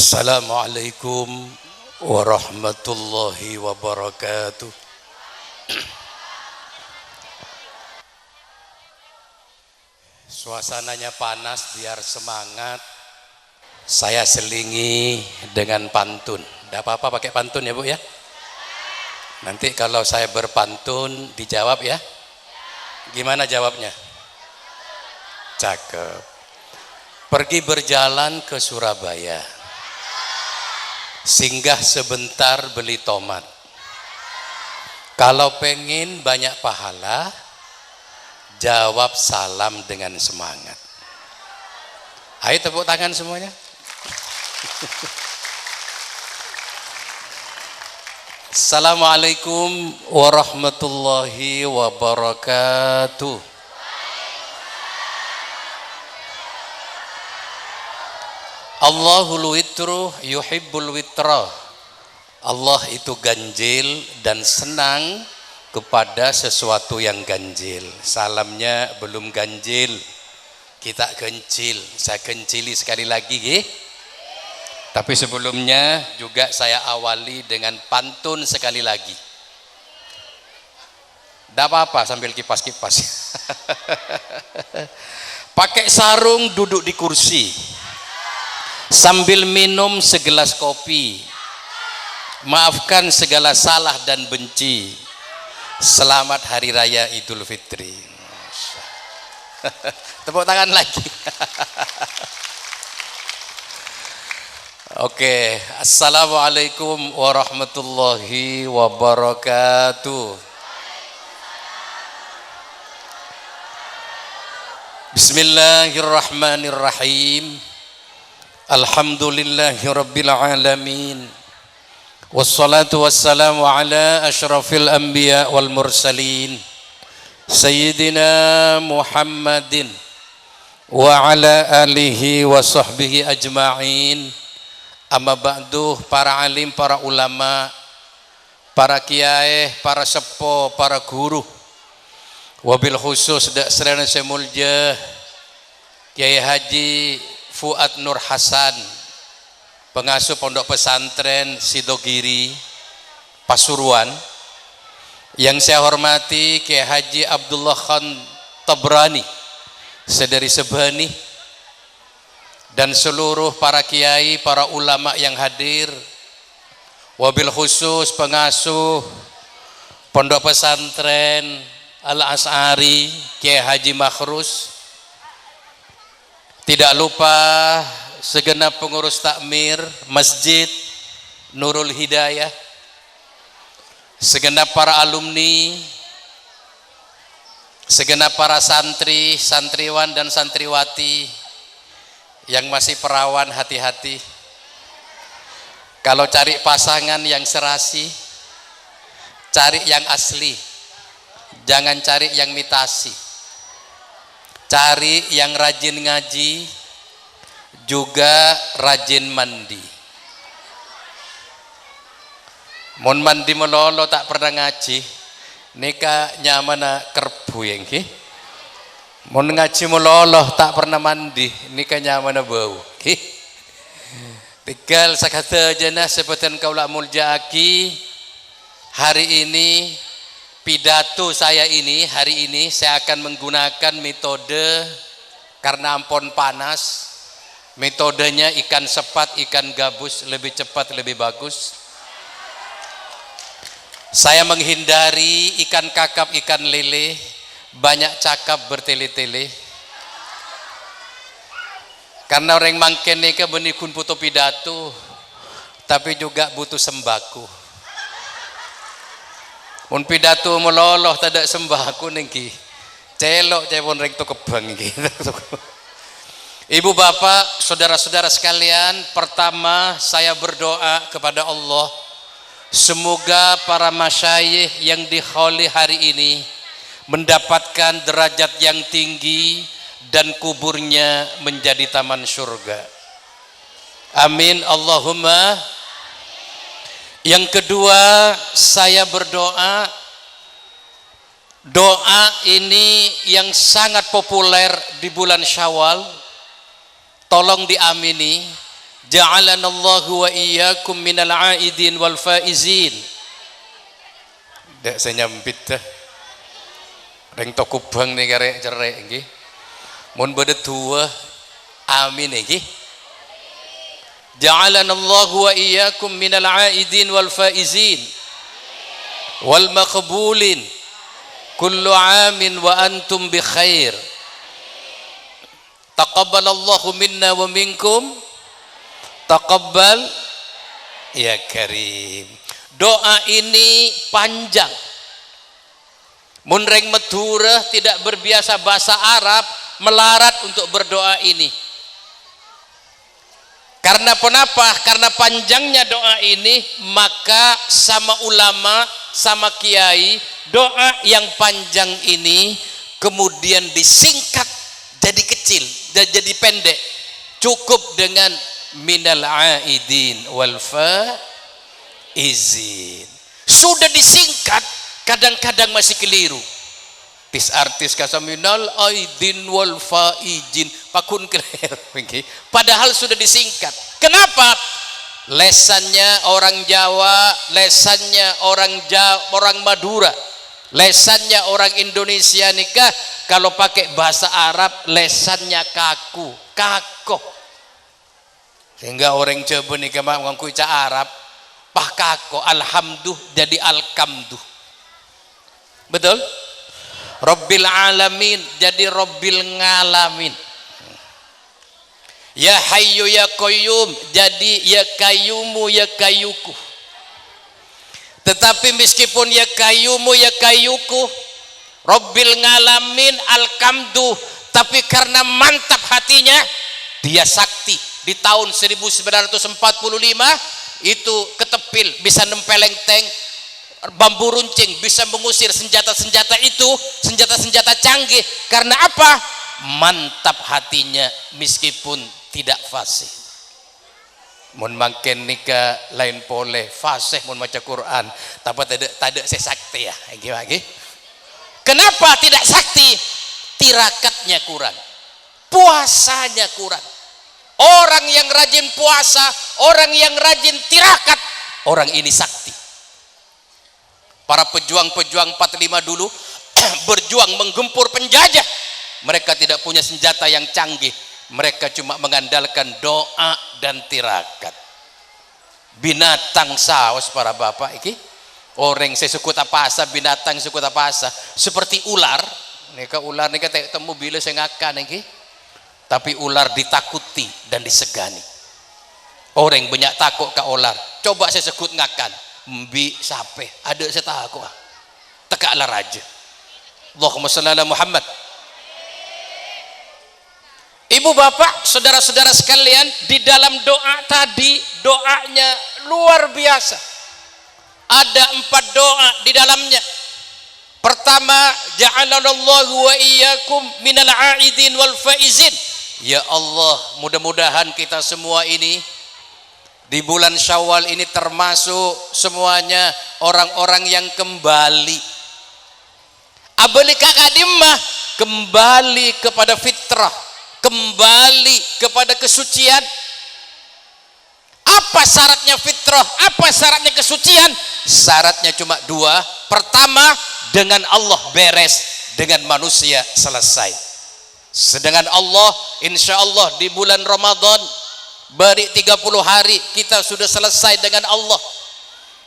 Assalamualaikum warahmatullahi wabarakatuh. Suasananya panas, biar semangat. Saya selingi dengan pantun. Tidak apa-apa pakai pantun ya Bu ya. Nanti kalau saya berpantun dijawab ya. Gimana jawabnya? Cakep. Pergi berjalan ke Surabaya, singgah sebentar beli tomat. Kalau pengen banyak pahala, jawab salam dengan semangat. Ayo tepuk tangan semuanya. Assalamualaikum warahmatullahi wabarakatuh. Allahul witru yuhibbul witra. Allah itu ganjil dan senang kepada sesuatu yang ganjil. Salamnya belum ganjil, kita kencil. Saya kencili sekali lagi ya. Tapi sebelumnya juga saya awali dengan pantun sekali lagi. Tidak apa-apa sambil kipas-kipas. Pakai sarung duduk di kursi, sambil minum segelas kopi, maafkan segala salah dan benci. Selamat Hari Raya Idul Fitri. Tepuk tangan lagi. Oke, assalamualaikum warahmatullahi wabarakatuh. Bismillahirrahmanirrahim. Alhamdulillahi rabbil alamin. Wassalatu wassalamu ala ashrafil anbiya wal mursalin Sayyidina Muhammadin wa ala alihi wa sahbihi ajma'in. Amma ba'du, para alim, para ulama, para kiai, para sepo, para guru, wabil khusus dak serana semulja Kiai Haji Fuad Nur Hasan, pengasuh pondok pesantren Sidogiri Pasuruan. Yang saya hormati Kiai Haji Abdullah Khan Tabrani sedari Sebani, dan seluruh para kiai, para ulama yang hadir, wabil khusus pengasuh pondok pesantren Al-As'ari Kiai Haji Makhrus. Tidak lupa segenap pengurus takmir Masjid Nurul Hidayah, segenap para alumni, segenap para santri, santriwan dan santriwati. Yang masih perawan, hati-hati. Kalau cari pasangan yang serasi, cari yang asli, jangan cari yang mitasi. Cari yang rajin ngaji, juga rajin mandi. Mun mandi melolo tak pernah ngaji, nika nyamana kerbu yang ki. Mun ngaji melolo tak pernah mandi, nika nyamana bau. Ki. Tinggal sakata jenah sebutan kaula muljaki. Hari ini pidato saya ini, hari ini saya akan menggunakan metode, karena ampon panas, metodenya ikan sepat, ikan gabus, lebih cepat, lebih bagus. Saya menghindari ikan kakap, ikan lele, banyak cakap bertele-tele. Karena orang mangken neka benikun butuh pidato, tapi juga butuh sembako. Mun pidato meloloh tidak sembako nengki, celok cepon reng tu kebang gitu. Ibu bapak, saudara-saudara sekalian, pertama saya berdoa kepada Allah, semoga para masyayikh yang dikholi hari ini mendapatkan derajat yang tinggi dan kuburnya menjadi taman surga. Amin Allahumma. Yang kedua, saya berdoa, doa ini yang sangat populer di bulan Syawal, tolong diamini. ja'alana Allahu wa iyyakum minal aidin wal faizin. Dak saya nyampit dah. Reng to kubang nih karek cerek nggih. Mun bade tua amin nggih. Ja'alana Allahu wa iyyakum minal aidin wal faizin wal maqbulin kullu amin wa antum bi khair. Taqabbalallahu minna wa minkum taqabbal ya karim. Doa ini panjang. Mun reng Madura tidak berbiasa bahasa Arab melarat untuk berdoa ini. Karena kenapa? Karena panjangnya doa ini, maka sama ulama, sama kiai, doa yang panjang ini kemudian disingkat jadi kecil dan jadi pendek. Cukup dengan minal aidin wal faizin. Sudah disingkat, kadang-kadang masih keliru. Artis kasa minal aidin wal faizin pakun keliru. Padahal sudah disingkat. Kenapa? Lesannya orang Jawa, lesannya orang Madura, lesannya orang Indonesia nikah kalau pakai bahasa Arab lesannya kaku, kakoh. Sehingga orang Jawa nikah mengaku ica Arab, pah kako, alhamdulillah jadi alkamduh. Betul? Rabbil alamin jadi Rabbil ngalamin. Ya hayyu ya qayyum jadi ya kayyumu ya kayyuku. Tetapi meskipun ya kayyumu ya kayyuku, Rabbil ngalamin alkamdu, tapi karena mantap hatinya dia sakti. Di tahun 1945 itu ketepil bisa nempeleng tank bambu runcing, bisa mengusir senjata-senjata itu, senjata-senjata canggih. Karena apa? Mantap hatinya meskipun tidak fasih. Mun makin nikah lain boleh fasih mun maca Quran, tapi tidak sakti ya. Gimana? Kenapa tidak sakti? Tirakatnya kurang, puasanya kurang. Orang yang rajin puasa, orang yang rajin tirakat, orang ini sakti. Para pejuang-pejuang 45 dulu berjuang menggempur penjajah. Mereka tidak punya senjata yang canggih. Mereka cuma mengandalkan doa dan tirakat. Binatang saos para bapak iki. Orang saya suku tapasa, binatang suku tapasa. Seperti ular. Ular nika temu bila saya ngakan iki. Tapi ular ditakuti dan disegani. Orang banyak takut ke ular. Coba saya sebut ngakan. Mbi sape ada saya tahu tekaklah raja. Allahumma shalli ala Muhammad. Ibu bapak saudara-saudara sekalian, di dalam doa tadi doanya luar biasa. Ada 4 doa di dalamnya. Pertama, ja'alallahu wa iyyakum minal aidin wal faizin. Ya Allah, mudah-mudahan kita semua ini di bulan Syawal ini termasuk semuanya orang-orang yang kembali. Abalika kadimah, kembali kepada fitrah, kembali kepada kesucian. Apa syaratnya fitrah? Apa syaratnya kesucian? Syaratnya cuma 2. Pertama, dengan Allah beres, dengan manusia selesai. Sedangkan Allah, insya Allah di bulan Ramadan beri 30 hari kita sudah selesai dengan Allah.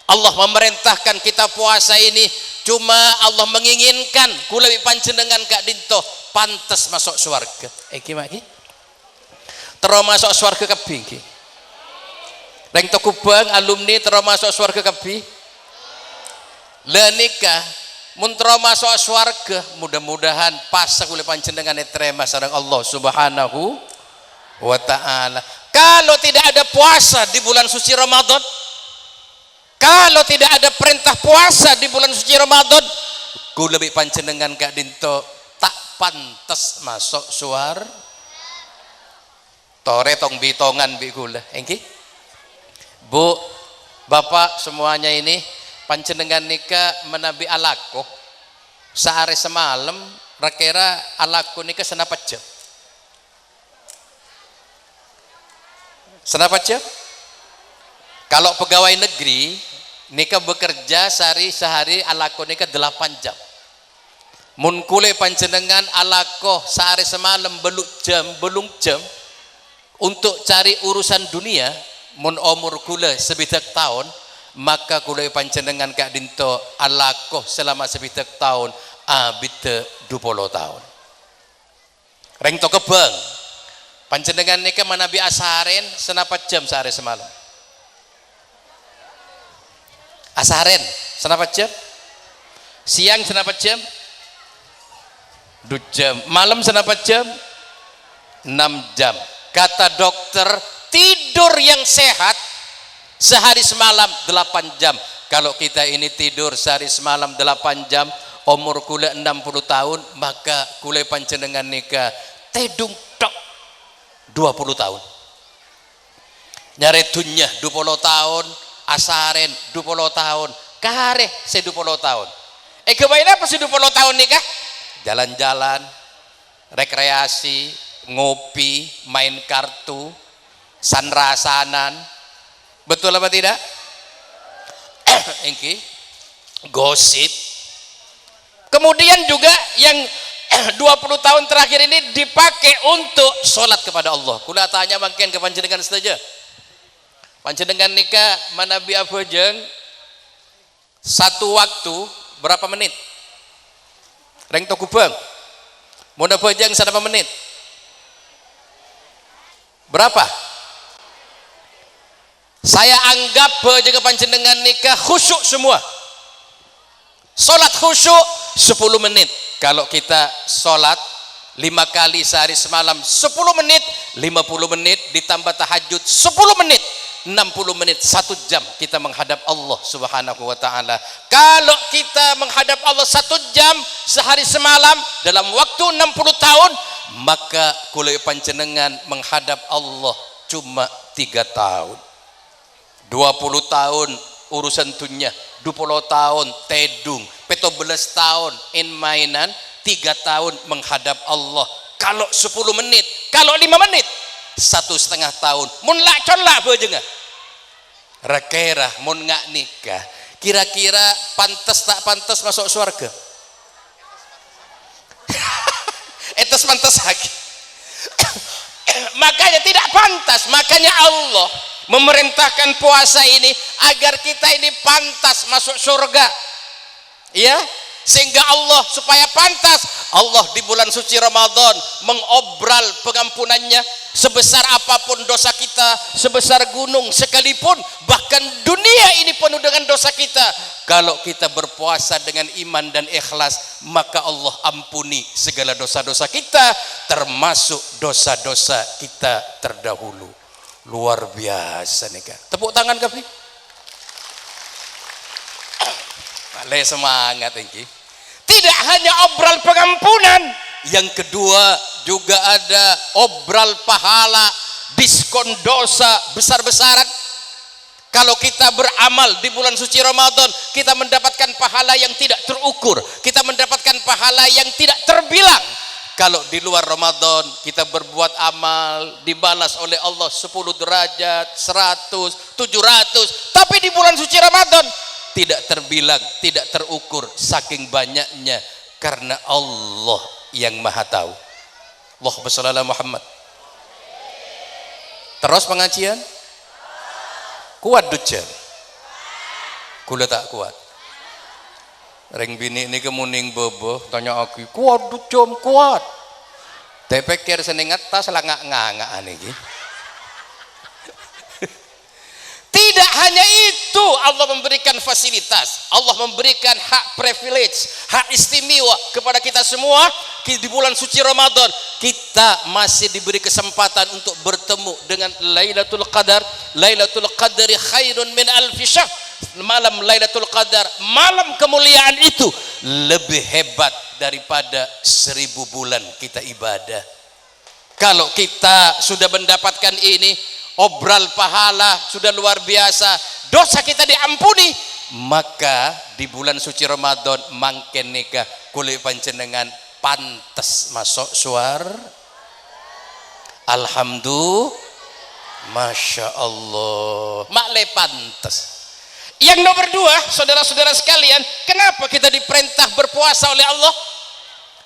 Allah memerintahkan kita puasa ini, cuma Allah menginginkan kula panjenengan Kak Dinto pantas masuk surga. Gimana? Terus masuk surga kabeh iki. Reng to Kubang alumni terus masuk surga kabeh. Lah nikah mun terus masuk surga, mudah-mudahan pas kula panjenengan terima sareng Allah Subhanahu wa taala. Kalau tidak ada puasa di bulan suci Ramadan, kalau tidak ada perintah puasa di bulan suci Ramadan, kula lebih panjenengan Kak Dinto tak pantas masuk suar. Tore tong bitongan bi kula. Engki. Bu, Bapak semuanya ini panjenengan nikah menabi alako. Sehari semalam rekera alako nikah senapa jam. Senapa jam? Kalau pegawai negeri nika bekerja sehari alako nika 8 jam. Mun kule panjenengan alako sehari semalam belum jam untuk cari urusan dunia, mun umur kule sebitak tahun, maka kule panjenengan kak dinto alako selama sebitak tahun abite 20 tahun. Reng to kebeng panjenengan nika manabi asaren senapa jam sehari semalam? Asaren senapa jam? Siang senapa jam? 2 jam. Malam senapa jam? 6 jam. Kata dokter, tidur yang sehat sehari semalam 8 jam. Kalau kita ini tidur sehari semalam 8 jam, umur kula 60 tahun, maka kula panjenengan nika tedung tok 20 tahun. Nyare dunya 20 tahun, asaren 20 tahun, kareh se 20 tahun. Kebayang apa sih 20 tahun nikah? Jalan-jalan, rekreasi, ngopi, main kartu, sanrasanan. Betul apa tidak? Engki gosip. Kemudian juga yang 20 tahun terakhir ini dipakai untuk sholat kepada Allah. Kula tanya mungkin ke panjenengan saja. Panjenengan nikah manabi abojeng satu waktu berapa menit? Reng to kubeng. Mun abojeng berapa menit? Berapa? Saya anggap bojeng panjenengan nikah khusyuk semua. Salat khusyuk 10 menit. Kalau kita salat 5 kali sehari semalam 10 menit, 50 menit ditambah tahajud 10 menit, 60 menit, 1 jam kita menghadap Allah subhanahu wa ta'ala. Kalau kita menghadap Allah 1 jam sehari semalam dalam waktu 60 tahun, maka kulai panjenengan menghadap Allah cuma 3 tahun. 20 tahun urusan dunia, 20 tahun tedung, 17 tahun in mainan, 3 tahun menghadap Allah. Kalau 10 menit, kalau 5 menit, 1,5 tahun. Mun lak colak bojengah. Rekera mun ngak nikah. Kira-kira pantas tak pantas masuk surga? Etos pantas lagi. Makanya tidak pantas. Makanya Allah memerintahkan puasa ini agar kita ini pantas masuk surga. Ya, sehingga Allah supaya pantas, Allah di bulan suci Ramadan mengobral pengampunannya sebesar apapun dosa kita, sebesar gunung sekalipun, bahkan dunia ini penuh dengan dosa kita. Kalau kita berpuasa dengan iman dan ikhlas, maka Allah ampuni segala dosa-dosa kita, termasuk dosa-dosa kita terdahulu. Luar biasa nih kan. Tepuk tangan kami. Le semangat ini. Tidak hanya obral pengampunan, yang kedua juga ada obral pahala, diskon dosa besar-besaran. Kalau kita beramal di bulan suci Ramadan, kita mendapatkan pahala yang tidak terukur, kita mendapatkan pahala yang tidak terbilang. Kalau di luar Ramadan kita berbuat amal dibalas oleh Allah 10 derajat, 100, 700, tapi di bulan suci Ramadan tidak terbilang, tidak terukur saking banyaknya, karena Allah yang maha tahu. Allahumma shalli ala Muhammad. Terus pengajian kuat ducen, kula tak kuat. Reng bini ini kemuning bobo tanya aku kuat ducem kuat. Tepekir seneng atas langak ngangak aniki. Tidak hanya itu, Allah memberikan fasilitas, Allah memberikan hak privilege, hak istimewa kepada kita semua. Di bulan suci Ramadan kita masih diberi kesempatan untuk bertemu dengan Lailatul Qadar. Lailatul Qadri khairun min alfi syahr. Malam Lailatul Qadar, malam kemuliaan itu lebih hebat daripada 1000 bulan kita ibadah. Kalau kita sudah mendapatkan ini, obral pahala sudah luar biasa, dosa kita diampuni, maka di bulan suci Ramadan mangken nikah kulit panjenengan pantas masuk suar. Alhamdulillah. Masya Allah, makle pantas. Yang nomor dua, saudara-saudara sekalian, kenapa kita diperintah berpuasa oleh Allah?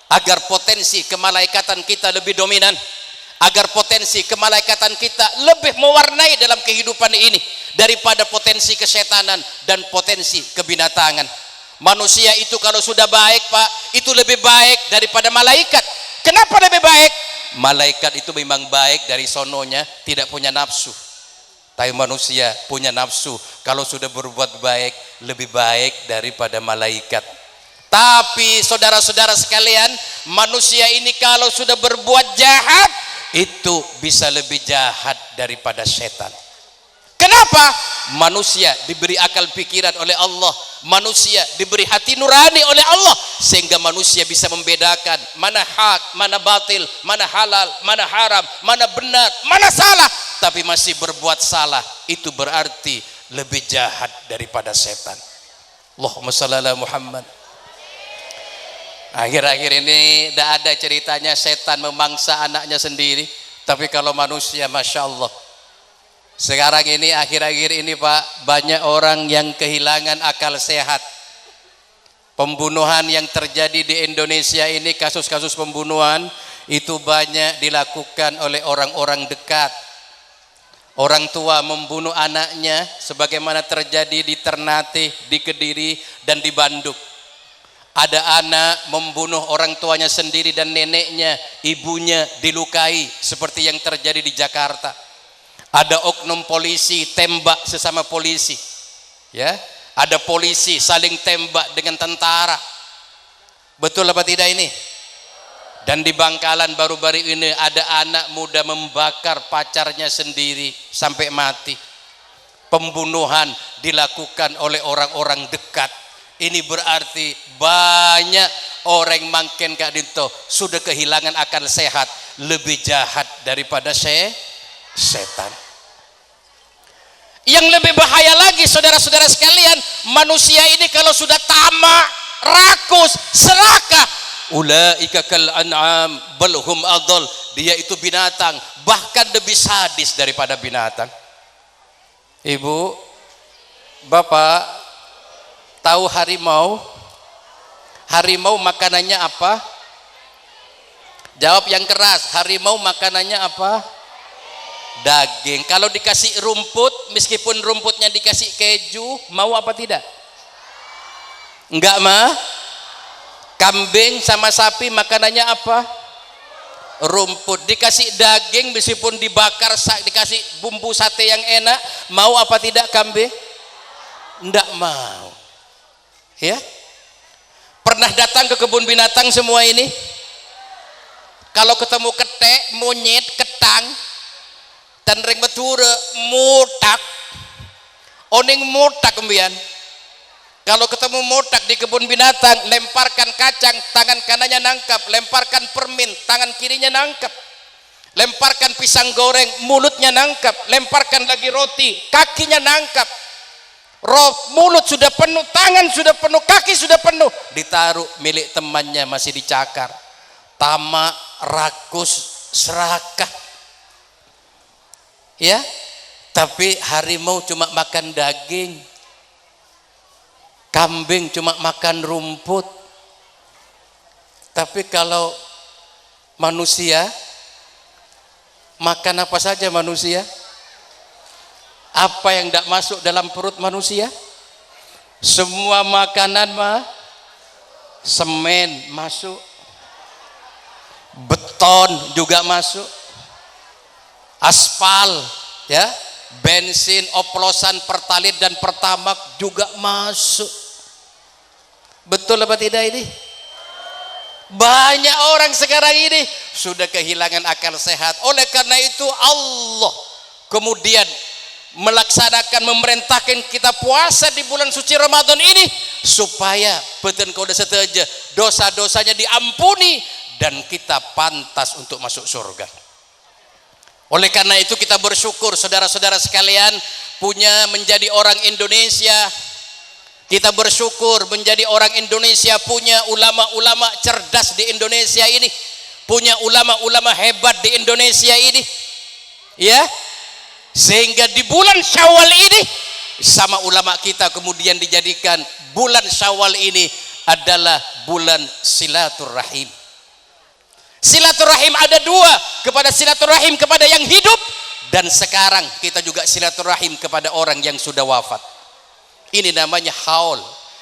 Agar potensi kemalaikatan kita lebih dominan, agar potensi kemalaikatan kita lebih mewarnai dalam kehidupan ini daripada potensi kesetanan dan potensi kebinatangan. Manusia itu kalau sudah baik, Pak, itu lebih baik daripada malaikat. Kenapa lebih baik? Malaikat itu memang baik dari sononya, tidak punya nafsu. Tapi manusia punya nafsu. Kalau sudah berbuat baik, lebih baik daripada malaikat. Tapi saudara-saudara sekalian, manusia ini kalau sudah berbuat jahat, itu bisa lebih jahat daripada setan. Kenapa? Manusia diberi akal pikiran oleh Allah, manusia diberi hati nurani oleh Allah, sehingga manusia bisa membedakan mana hak, mana batil, mana halal, mana haram, mana benar, mana salah. Tapi masih berbuat salah, itu berarti lebih jahat daripada setan. Allahumma shalli ala Muhammad. Akhir-akhir ini tidak ada ceritanya setan memangsa anaknya sendiri, tapi kalau manusia, Masya Allah. Sekarang ini, akhir-akhir ini Pak, banyak orang yang kehilangan akal sehat. Pembunuhan yang terjadi di Indonesia ini, kasus-kasus pembunuhan itu banyak dilakukan oleh orang-orang dekat. Orang tua membunuh anaknya, sebagaimana terjadi di Ternate, di Kediri, dan di Bandung. Ada anak membunuh orang tuanya sendiri dan neneknya, ibunya dilukai, seperti yang terjadi di Jakarta. Ada oknum polisi tembak sesama polisi, ya. Ada polisi saling tembak dengan tentara. Betul apa tidak ini? Dan di Bangkalan baru-baru ini ada anak muda membakar pacarnya sendiri sampai mati. Pembunuhan dilakukan oleh orang-orang dekat. Ini berarti banyak orang mangken Kak Dinto sudah kehilangan akal sehat, lebih jahat daripada setan. Yang lebih bahaya lagi, saudara-saudara sekalian, manusia ini kalau sudah tamak, rakus, serakah, ulaika kal an'am bal hum adall, dia itu binatang, bahkan lebih sadis daripada binatang. Ibu, Bapak, tahu harimau? Harimau makanannya apa? Jawab yang keras. Harimau makanannya apa? Daging. Kalau dikasih rumput, meskipun rumputnya dikasih keju, mau apa tidak? Enggak mah. Kambing sama sapi makanannya apa? Rumput. Dikasih daging, meskipun dibakar, dikasih bumbu sate yang enak, mau apa tidak kambing? Enggak mau. Ya, pernah datang ke kebun binatang semua ini? Kalau ketemu ketek, monyet, ketang, dan ring beture, mutak, oning mutak kembian. Kalau ketemu mutak di kebun binatang, lemparkan kacang, tangan kanannya nangkap, lemparkan permen, tangan kirinya nangkap, lemparkan pisang goreng, mulutnya nangkap, lemparkan lagi roti, kakinya nangkap. Mulut sudah penuh, tangan sudah penuh, kaki sudah penuh, ditaruh milik temannya masih dicakar. Tamak, rakus, serakah, ya. Tapi harimau cuma makan daging, kambing cuma makan rumput. Tapi kalau manusia makan apa saja manusia? Apa yang tidak masuk dalam perut manusia? Semua makanan mah. Semen masuk, beton juga masuk, aspal, ya, bensin, oplosan, pertalit dan pertamak juga masuk. Betul apa tidak ini? Banyak orang sekarang ini sudah kehilangan akal sehat. Oleh karena itu Allah kemudian melaksanakan, memerintahkan kita puasa di bulan suci Ramadan ini supaya beten kau seteja dosa-dosanya diampuni dan kita pantas untuk masuk surga. Oleh karena itu kita bersyukur saudara-saudara sekalian punya menjadi orang Indonesia. Kita bersyukur menjadi orang Indonesia, punya ulama-ulama cerdas di Indonesia ini, punya ulama-ulama hebat di Indonesia ini, ya. Sehingga di bulan Syawal ini sama ulama kita kemudian dijadikan bulan Syawal ini adalah bulan silaturahim. Silaturahim ada dua, kepada silaturahim kepada yang hidup, dan sekarang kita juga silaturahim kepada orang yang sudah wafat. Ini namanya haul,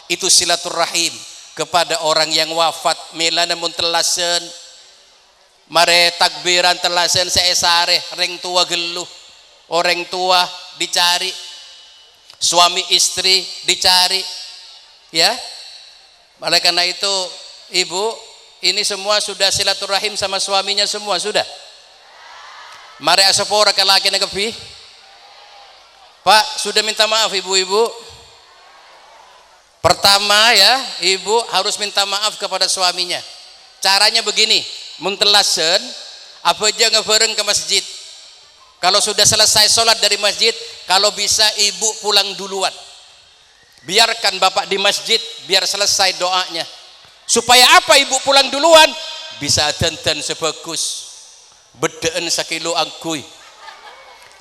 itu silaturahim kepada orang yang wafat. Mela namun telasen mare takbiran telasen seesare reng tua geluh, orang tua dicari, suami istri dicari, ya. Oleh karena itu ibu, ini semua sudah silaturahim sama suaminya semua sudah. Mari asapora ke laki negepi. Pak sudah minta maaf ibu-ibu. Pertama ya, ibu harus minta maaf kepada suaminya. Caranya begini, muntelasen apa aja ngebareng ke masjid. Kalau sudah selesai sholat dari masjid, kalau bisa ibu pulang duluan. Biarkan bapak di masjid, biar selesai doanya. Supaya apa ibu pulang duluan? Bisa dandan sebagus, bedaan sakilo angkui,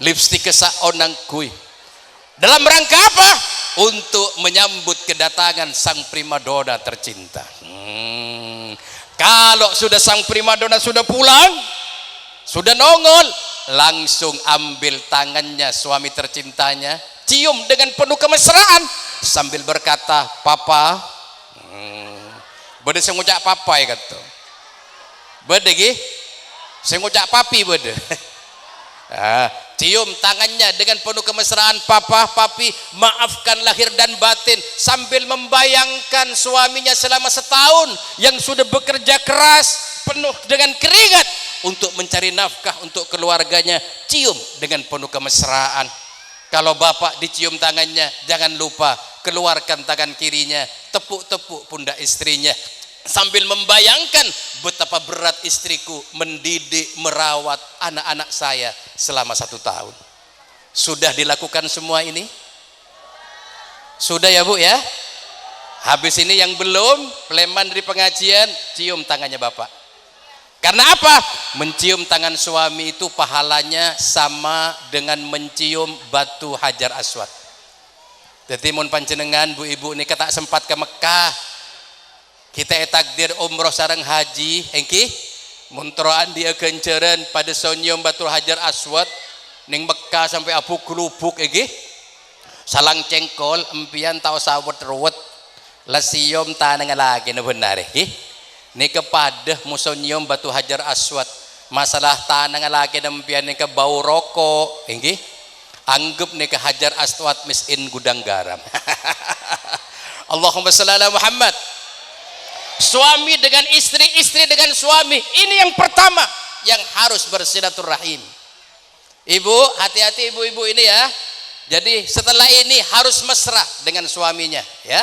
lipstick kesaon angkui. Dalam rangka apa? Untuk menyambut kedatangan sang primadona tercinta. Kalau sudah sang primadona sudah pulang, sudah nongol, langsung ambil tangannya suami tercintanya, cium dengan penuh kemesraan sambil berkata, "Papa." Bede saya ngucap papa ya kata. Bede gi, saya ngucap papi bede. Cium tangannya dengan penuh kemesraan, "Papa, papi, maafkan lahir dan batin," sambil membayangkan suaminya selama setahun yang sudah bekerja keras penuh dengan keringat untuk mencari nafkah untuk keluarganya. Cium dengan penuh kemesraan. Kalau bapak dicium tangannya, jangan lupa keluarkan tangan kirinya, tepuk-tepuk pundak istrinya sambil membayangkan betapa berat istriku mendidik, merawat anak-anak saya selama 1 tahun. Sudah dilakukan semua ini? Sudah ya Bu ya? Habis ini yang belum, peleman dari pengajian, cium tangannya bapak. Karena apa? Mencium tangan suami itu pahalanya sama dengan mencium batu Hajar Aswad. Jadi mun panjenengan bu ibu ini tak sempat ke Mekah, kita takdir umroh sareng haji, engki muntroan dia kenceran pada sonyium batu Hajar Aswad ning Mekah sampai abu kelubuk engki salang cengkol empian tau sawet ruwet lasium tanang lagi na benar engki ni kepada musonyium batu Hajar Aswad masalah tanang lagi empian ni ke bau rokok engki anggap nih ke Hajar Aswad misin gudang garam. Allahumma shalli ala Muhammad. Suami dengan istri, istri dengan suami, ini yang pertama yang harus bersilaturahim. Ibu, hati-hati ibu-ibu ini ya. Jadi setelah ini harus mesra dengan suaminya ya.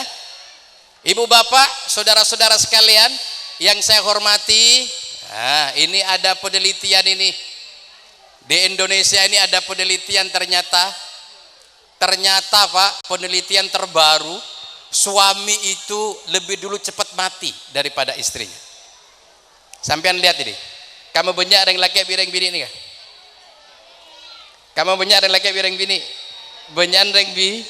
Ibu bapak, saudara-saudara sekalian yang saya hormati, ini ada penelitian ini. Di Indonesia ini ada penelitian ternyata Pak, penelitian terbaru, suami itu lebih dulu cepat mati daripada istrinya. Sampean lihat ini. Kamu banyak yang laki bireng bini ini kah? Kamu banyak yang laki bireng bini. Banyak yang bi.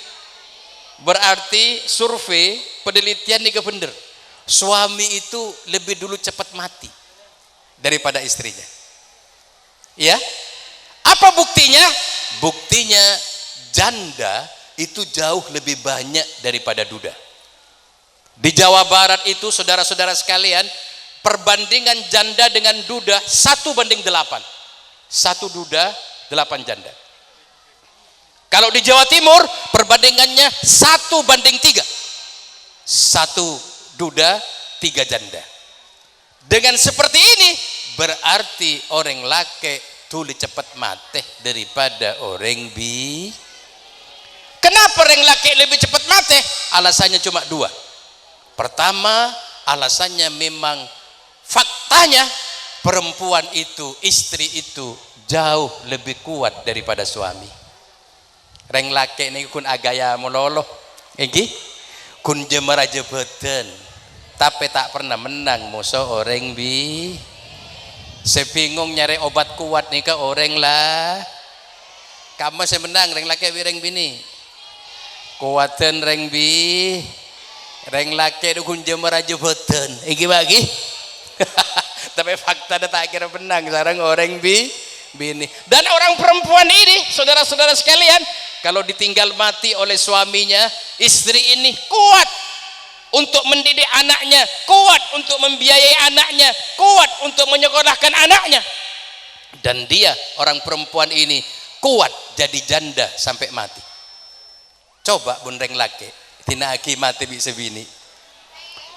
Berarti survei penelitian ini bener. Suami itu lebih dulu cepat mati daripada istrinya. Ya? Apa buktinya? Buktinya janda itu jauh lebih banyak daripada duda. Di Jawa Barat itu saudara-saudara sekalian, perbandingan janda dengan duda 1:8. 1 duda 8 janda. Kalau di Jawa Timur perbandingannya 1:3. 1 duda 3 janda. Dengan seperti ini berarti orang laki tuli cepat mati daripada orang bi. Kenapa orang laki lebih cepat mati? Alasannya cuma 2. Pertama, alasannya memang faktanya perempuan itu, istri itu jauh lebih kuat daripada suami. Orang laki ini kun agaya mololoh, engki kun jemara jebeten, tapi tak pernah menang musuh orang bi. Saya bingung nyari obat kuat nih ke orang lah. kamu saya menang reng laki reng bini kuatan reng bi reng laki dukun jemar aja boten iki bagi tapi fakta tak kira menang sekarang orang bini dan orang perempuan ini saudara-saudara sekalian kalau ditinggal mati oleh suaminya istri ini kuat untuk mendidik anaknya, kuat untuk membiayai anaknya, kuat untuk menyekolahkan anaknya, dan dia orang perempuan ini kuat jadi janda sampai mati. Coba bundeng laki tina aki mati bisa bini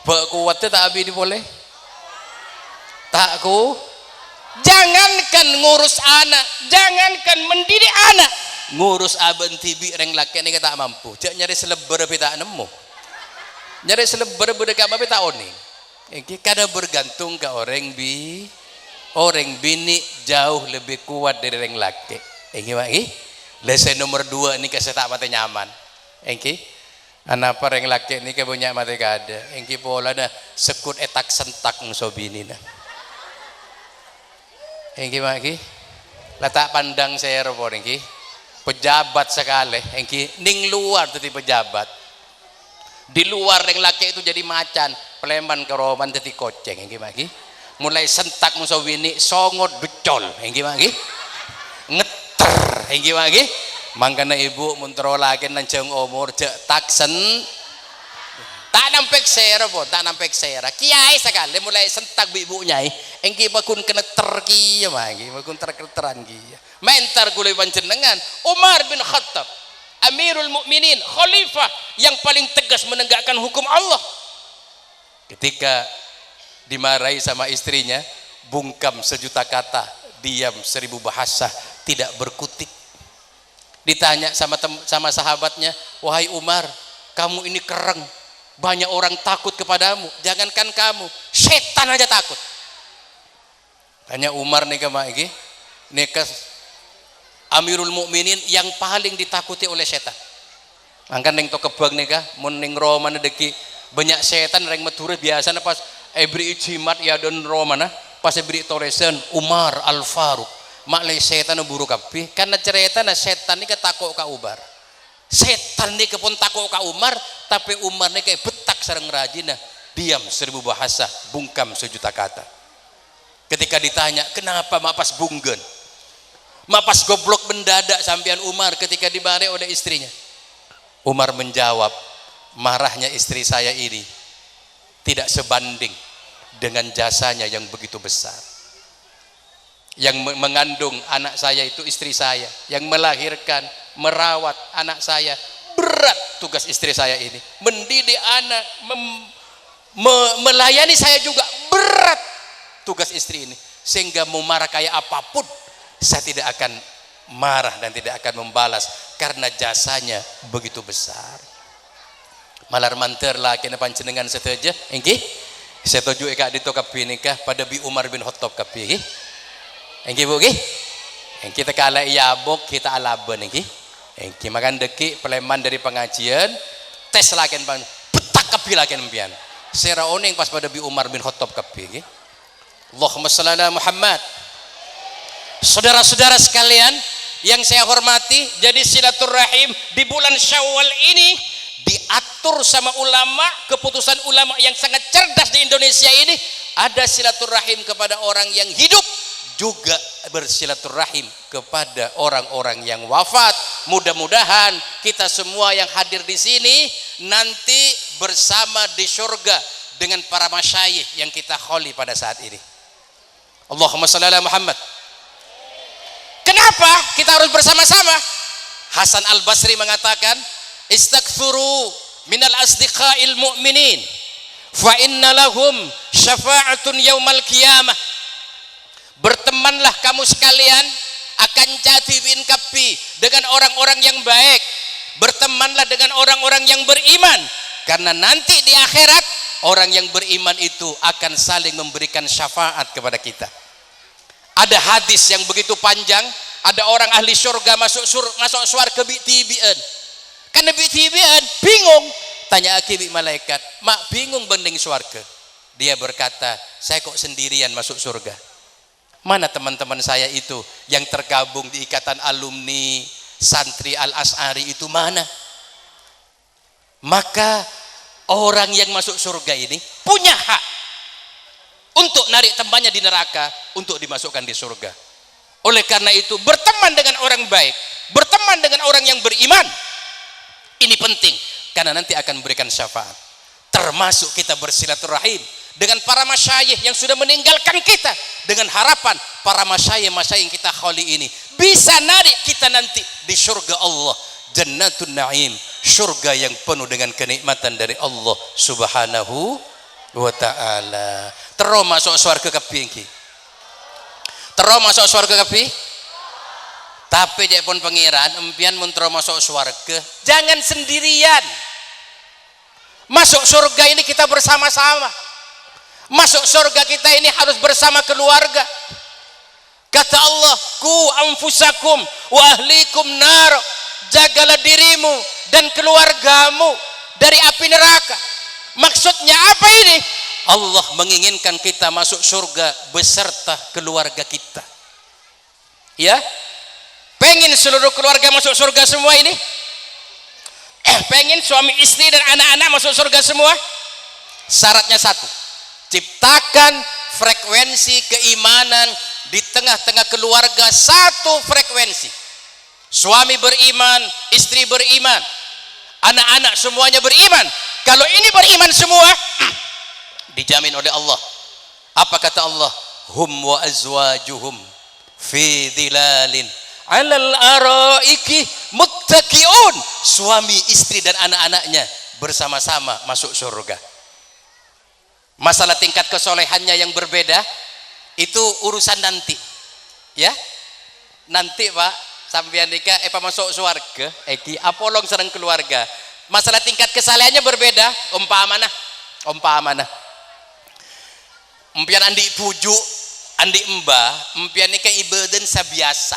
bak kuatnya tak abi boleh takku. Jangankan ngurus anak, jangankan mendidik anak, ngurus aben tibi reng laki ini tak mampu. Jak nyari selebar tapi tak nemu, nyari selebar berdekat tapi tak oning. Ini kadang bergantung ke orang bini jauh lebih kuat dari reng laki. Ini lagi lesson nomor 2 ini kasih tak mati nyaman. Ini anak apa reng laki ini punya mati kada. Ini pola dah sekut etak sentak musobini dah. Engki maki letak pandang saya repot engki pejabat sekali engki ning luar tadi pejabat di luar yang laki itu jadi macan Pleman keroman jadi koceng engki maki mulai sentak musawini songot becol engki maki ngeter engki maki mangkana ibu muntrolaken nanceng umur cek taksen tak nampek sera po, tak nampek sera. Kiai sekali mulai sentak ibunya. Engki bakun kena terki ya magi, bakun terketeran ki. Mentar gulai panjenengan Umar bin Khattab, Amirul Mukminin, khalifah yang paling tegas menegakkan hukum Allah. Ketika dimarahi sama istrinya, bungkam sejuta kata, diam 1000 bahasa, tidak berkutik. Ditanya sama sahabatnya, wahai Umar, kamu ini kereng. Banyak orang takut kepadamu, jangankan kamu, setan aja takut. Tanya Umar nih kemana nih Amirul Mukminin yang paling ditakuti oleh setan. Angkan neng to kebang nih kah, muning Roma deki banyak setan reng meture biasa pas ebri jimat ya don Roma pas ebri toresen Umar Al Faruq maklai setan buru kapi karena cerita na setan nih ketakut ka Umar. Setan nih kepun takut ka Umar, tapi Umar nih kayak betak sareng rajina, diam 1000 bahasa, bungkam sejuta kata. Ketika ditanya kenapa mapas bunggen, mapas goblok mendadak sampean Umar ketika dimarahi oleh istrinya. Umar menjawab, marahnya istri saya ini tidak sebanding dengan jasanya yang begitu besar. Yang mengandung anak saya itu istri saya, yang melahirkan, merawat anak saya, berat tugas istri saya ini, mendidik anak, melayani saya juga berat tugas istri ini, sehingga mau marah kayak apapun saya tidak akan marah dan tidak akan membalas karena jasanya begitu besar. Malar manter lah kena panjenengan setuju, engki setuju eka dito kapi nikah pada bi Umar bin Khattab kapi. Engki bu ki, engki kita kala iabok kita alaban engki, engki makan deki Pleman dari pengajian, tes laken bang, petak kapi laken pian. Sera oning pas pada bi Umar bin Khattab kapi engki. Allahumma shalli ala Muhammad. Saudara-saudara sekalian yang saya hormati, jadi silaturahim di bulan Syawal ini diatur sama ulama, keputusan ulama yang sangat cerdas di Indonesia ini, ada silaturahim kepada orang yang hidup, juga bersilaturahim kepada orang-orang yang wafat. Mudah-mudahan kita semua yang hadir di sini nanti bersama di surga dengan para masyayikh yang kita kholi pada saat ini. Allahumma shalli ala Muhammad. Kenapa kita harus bersama-sama? Hasan Al-Basri mengatakan, istakthuru minal asdiqail mu'minin fa inna lahum syafa'atun yaumal qiyamah. Bertemanlah kamu sekalian akan jati bin kapi dengan orang-orang yang baik. Bertemanlah dengan orang-orang yang beriman, karena nanti di akhirat orang yang beriman itu akan saling memberikan syafaat kepada kita. Ada hadis yang begitu panjang, ada orang ahli surga masuk surga bi-tibian. Karena bi-tibian bingung, tanya akibi malaikat, mak bingung banding surga. Dia berkata, saya kok sendirian masuk surga. Mana teman-teman saya itu yang tergabung di ikatan alumni, santri Al-Asy'ari itu mana? Maka orang yang masuk surga ini punya hak untuk narik temannya di neraka untuk dimasukkan di surga. Oleh karena itu berteman dengan orang baik, berteman dengan orang yang beriman, ini penting karena nanti akan memberikan syafaat. Termasuk kita bersilaturahim dengan para masyayikh yang sudah meninggalkan kita, dengan harapan para masyayikh yang kita kholi ini bisa narik kita nanti di surga Allah, Jannatun Na'im, surga yang penuh dengan kenikmatan dari Allah Subhanahu wa ta'ala. Terus masuk surga kepi iki. Terus masuk surga kepi. Tapi dia pun pengiran empian mun terus masuk surga, jangan sendirian. Masuk surga ini kita bersama-sama. Masuk surga kita ini harus bersama keluarga. Kata Allah, ku anfusakum wa ahlikum nar, jagalah dirimu dan keluargamu dari api neraka. Maksudnya apa ini? Allah menginginkan kita masuk surga beserta keluarga kita. Ya, pengen seluruh keluarga masuk surga semua ini? Pengen suami istri dan anak-anak masuk surga semua? Syaratnya satu, ciptakan frekuensi keimanan di tengah-tengah keluarga, satu frekuensi. Suami beriman, istri beriman, anak-anak semuanya beriman. Kalau ini beriman semua, dijamin oleh Allah. Apa kata Allah? Hum wa azwajuhum fi dhilalin alal araiki muttaqiun. Suami, istri dan anak-anaknya bersama-sama masuk surga. Masalah tingkat kesolehannya yang berbeda itu urusan nanti, ya. Nanti Pak sampeyan nikah pak masuk surga iki apolong sereng keluarga. Masalah tingkat kesalehannya berbeda. Umpamana empian andi pujuk andi mbah empian nikah ibadah sabiasa,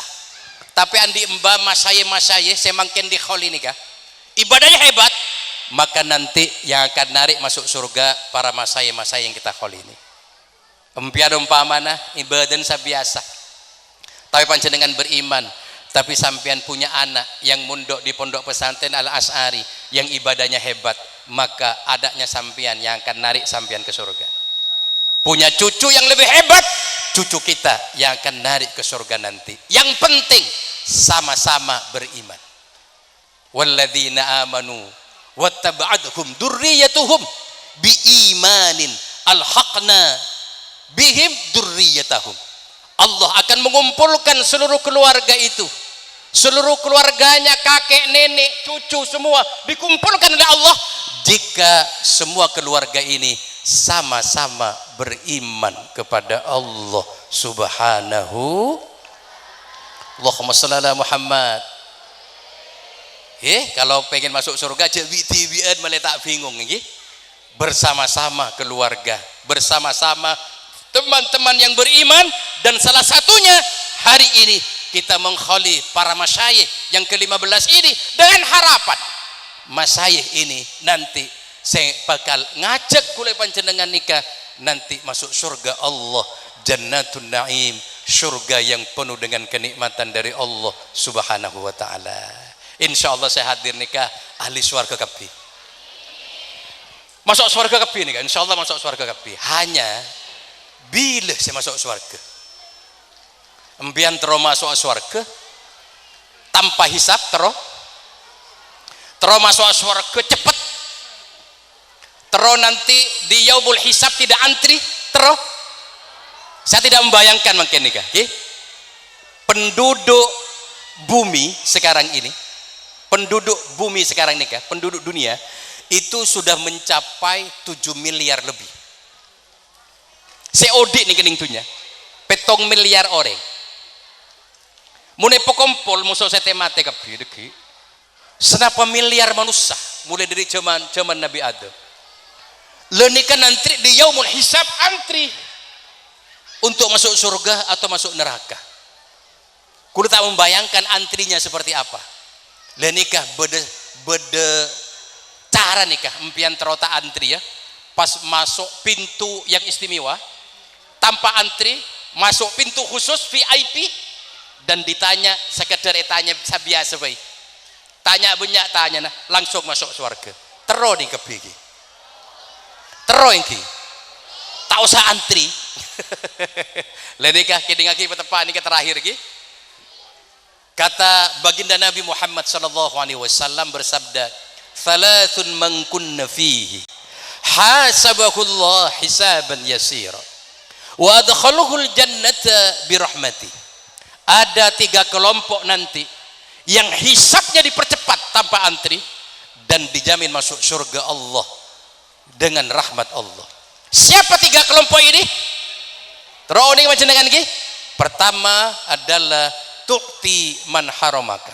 tapi andi mbah masyaye semangkin di kholi nikah ibadahnya hebat, maka nanti yang akan narik masuk surga para masyaye yang kita kholi ini. Empian umpamana ibadah sabiasa, tapi panjenengan beriman, tapi sampean punya anak yang mondok di pondok pesantren Al-Asy'ari yang ibadahnya hebat, maka adanya sampean yang akan narik sampean ke surga. Punya cucu yang lebih hebat, cucu kita yang akan narik ke surga nanti. Yang penting sama-sama beriman. Walladzina amanu wattaba'athum dzurriyyatuhum biimanin alhaqna bihim dzurriyyatahum. Allah akan mengumpulkan seluruh keluarga itu, seluruh keluarganya, kakek, nenek, cucu semua dikumpulkan oleh Allah jika semua keluarga ini sama-sama beriman kepada Allah Subhanahu. Allahumma shalli ala Muhammad. Kalau pengen masuk surga jadi malah tak bingung nggih. Bersama-sama keluarga, bersama-sama teman-teman yang beriman, dan salah satunya hari ini kita mengkholi para masyayikh yang ke-15 ini dengan harapan masyayikh ini nanti saya bakal ngajak kule panjenengan nikah nanti masuk surga Allah, Jannatun Na'im, surga yang penuh dengan kenikmatan dari Allah Subhanahu wa ta'ala. Insyaallah saya hadir nikah ahli swarga kabeh. Masuk swarga kabeh nikah, insyaallah masuk swarga kabeh. Hanya bila saya masuk swarga, empian terus masuk swarga tanpa hisab, terus masuk swarga cepet, terus nanti di yaumul hisab tidak antri, terus saya tidak membayangkan mungkin nikah penduduk bumi sekarang ini, penduduk bumi sekarang nikah, penduduk dunia itu sudah mencapai 7 miliar lebih. COD nih keningtunya 7 miliar orang. Mulai pekompol musuh saya temate kabeh iki. Senapa miliar manusia mulai dari zaman Nabi Adam. Lenika antri di yaumul hisab, antri untuk masuk surga atau masuk neraka. Kudu tak membayangkan antrinya seperti apa. Lenika bede cara nikah empian terota antri ya. Pas masuk pintu yang istimewa tanpa antri, masuk pintu khusus VIP, dan ditanya sekedar tanya biasa baik. Tanya banyak tanya nah langsung masuk surga. Tero nih kepiki. Tero ini. Tak usah antri. Ledekah kidingaki petepan ini terakhir ki. Kata baginda Nabi Muhammad sallallahu alaihi wasallam bersabda, "Thalathun man kunna fihi hasabahullah hisaban yasira wa adkhaluhul jannata birahmati." Ada 3 kelompok nanti yang hisabnya dipercepat tanpa antri dan dijamin masuk surga Allah dengan rahmat Allah. Siapa 3 kelompok ini? Terowongi macam dengan ini. Pertama adalah tu'ti man haramaka.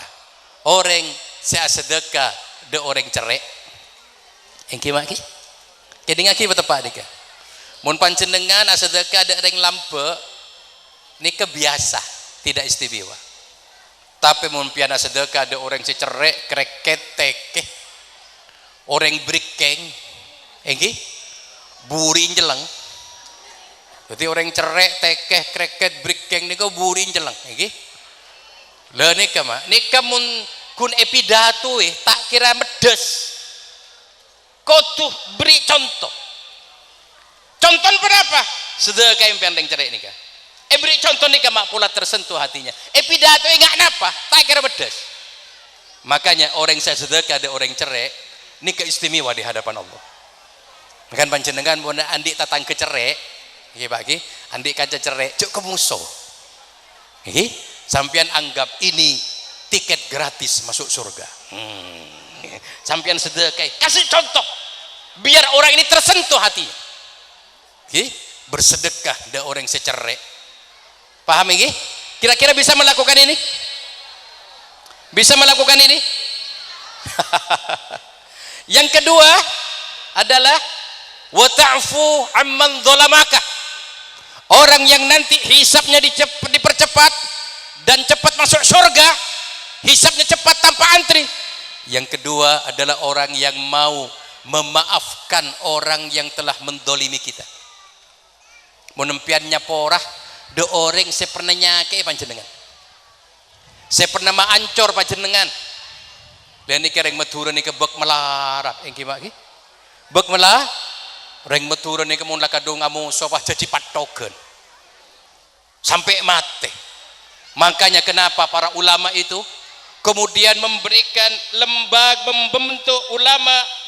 Orang saya sedekah de orang cerai. Engki maki. Kedingaki betepak dika. Mun panjenengan sedekah de orang lampe ni kebiasa, tidak istimewa. Tapi mun piana sedekah de orang cerai kreket teke. Orang brikeng. Engki buri jeleng. Jadi orang cerai tekeh kreket brikeng ni kau buri jeleng. Engki lah nikah mah nikah mun kun epidato tak kira medes kau tuh beri contoh berapa sedekah yang pendeng cerai nikah beri contoh nikah mak pula tersentuh hatinya epidato enggak napa tak kira medes. Makanya orang saya sedekah ada orang cerai nikah istimewa di hadapan Allah. Kan panjenengan mun andik tatang ke cerai nggih Pak ki andik kaca cerai cuk ke musuh nggih. Sampian anggap ini tiket gratis masuk surga. Sampian sedekah, kasih contoh biar orang ini tersentuh hati. Bersedekah da orang secerai. Paham ini? Kira-kira bisa melakukan ini? Bisa melakukan ini? Yang kedua adalah wa ta'fu amman dzalamaka. Orang yang nanti hisabnya dipercepat dan cepat masuk surga, hisabnya cepat tanpa antri. Yang kedua adalah orang yang mau memaafkan orang yang telah mendolimi kita. Menempiannya porah de orang saya pernah nyake panjenengan, saya pernah maancor panjenengan. Dan ini kereng meturun ini kebek melarat, yang gimana ki? Bek melah, reng meturun ini kemun lakadung amu sopah jadi patogen sampai mati. Makanya kenapa para ulama itu kemudian memberikan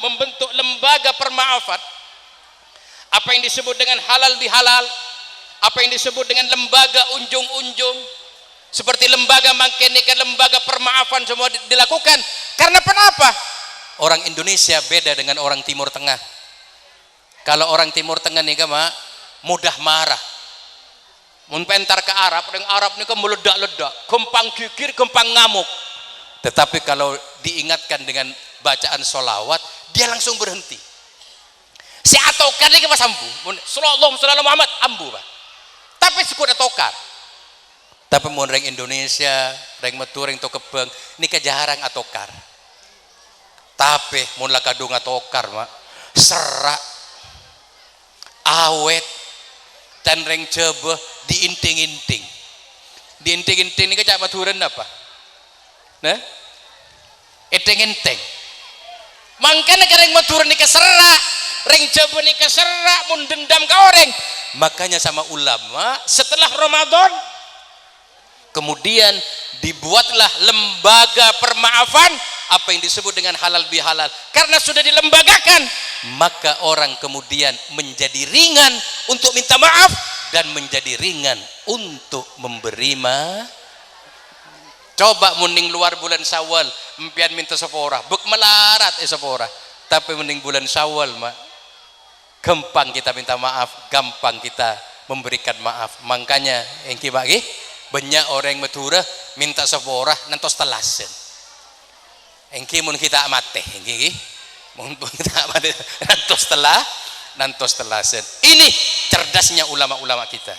membentuk lembaga permaafan. Apa yang disebut dengan halal bihalal, apa yang disebut dengan lembaga unjung-unjung, seperti lembaga mangkenika, lembaga permaafan semua dilakukan. Karena kenapa? Orang Indonesia beda dengan orang Timur Tengah. Kalau orang Timur Tengah nih mah mudah marah. Mun pentar ke Arab, orang Arab ini kan meledak-ledak, gampang gigir, gampang ngamuk. Tetapi kalau diingatkan dengan bacaan solawat, dia langsung berhenti. Si atokar ini pas ambu, sallallahu Muhammad ambu pak. Tapi sekuat atokar. Tapi mun reng Indonesia, reng metu, reng tokebeng, ini kejarang atokar. Tapi mun lakadung atokar mak, serak, awet, dan reng jebeh diinting-inting. Diinting-inting ini kecak maturan apa? Nah, eteng-enteng. Makanya reng maturan ini keserak, reng jebeh ini keserak, mun dendam ke orang. Makanya sama ulama setelah Ramadan kemudian dibuatlah lembaga permaafan, apa yang disebut dengan halal bihalal. Karena sudah dilembagakan, maka orang kemudian menjadi ringan untuk minta maaf dan menjadi ringan untuk memberi Coba mending luar bulan Syawal empian minta sepora bek melarat sepora, tapi mending bulan Syawal mak gampang kita minta maaf, gampang kita memberikan maaf. Makanya engki bagi banyak orang yang matura minta sepora nantos telasen. Engki mun kita mate engki mun kita mate nantos telasen. Ini cerdasnya ulama-ulama kita.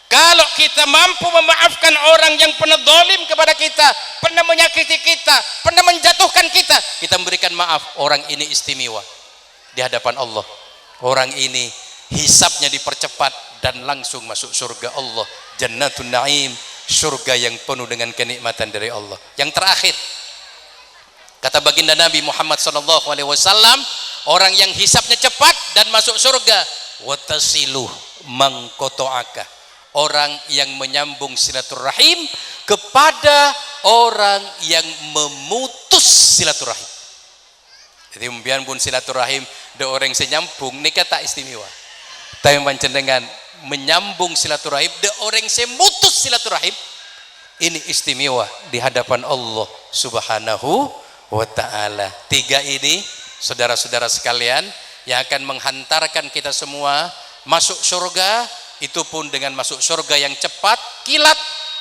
Kalau kita mampu memaafkan orang yang pernah zalim kepada kita, pernah menyakiti kita, pernah menjatuhkan kita, kita memberikan maaf, orang ini istimewa di hadapan Allah. Orang ini hisabnya dipercepat dan langsung masuk surga Allah, Jannatun Naim surga yang penuh dengan kenikmatan dari Allah. Yang terakhir, kata baginda Nabi Muhammad SAW, orang yang hisapnya cepat dan masuk surga, watasilu mangkotoaka, orang yang menyambung silaturahim kepada orang yang memutus silaturahim. Jadi umbian pun silaturahim de orang senyambung nikah tak istimewa. Tapi panjenengan menyambung silaturahim de orang semutus silaturahim, ini istimewa di hadapan Allah Subhanahu wa ta'ala. Tiga ini saudara-saudara sekalian yang akan menghantarkan kita semua masuk surga, itu pun dengan masuk surga yang cepat, kilat,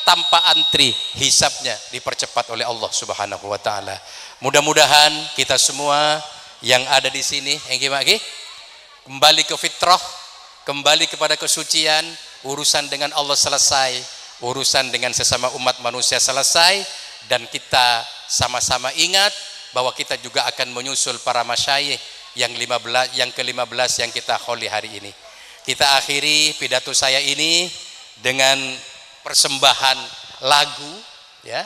tanpa antri, hisapnya dipercepat oleh Allah Subhanahu wa ta'ala. Mudah-mudahan kita semua yang ada di sini kembali ke fitrah, kembali kepada kesucian, urusan dengan Allah selesai, urusan dengan sesama umat manusia selesai, dan kita sama-sama ingat bahwa kita juga akan menyusul para masyayikh yang ke-15 yang kita kholi hari ini. Kita akhiri pidato saya ini dengan persembahan lagu, ya.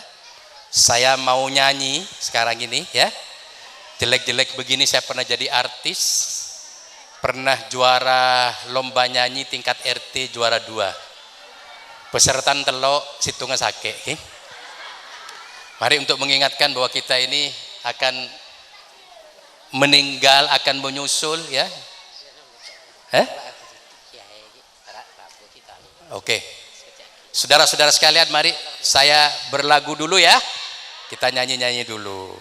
Saya mau nyanyi sekarang ini, ya. Jelek-jelek begini saya pernah jadi artis, pernah juara lomba nyanyi tingkat RT juara 2. Pesertaan telok situngan sake. Mari untuk mengingatkan bahwa kita ini akan meninggal, akan menyusul, ya. Oke. Saudara-saudara sekalian, mari saya berlagu dulu, ya. Kita nyanyi-nyanyi dulu.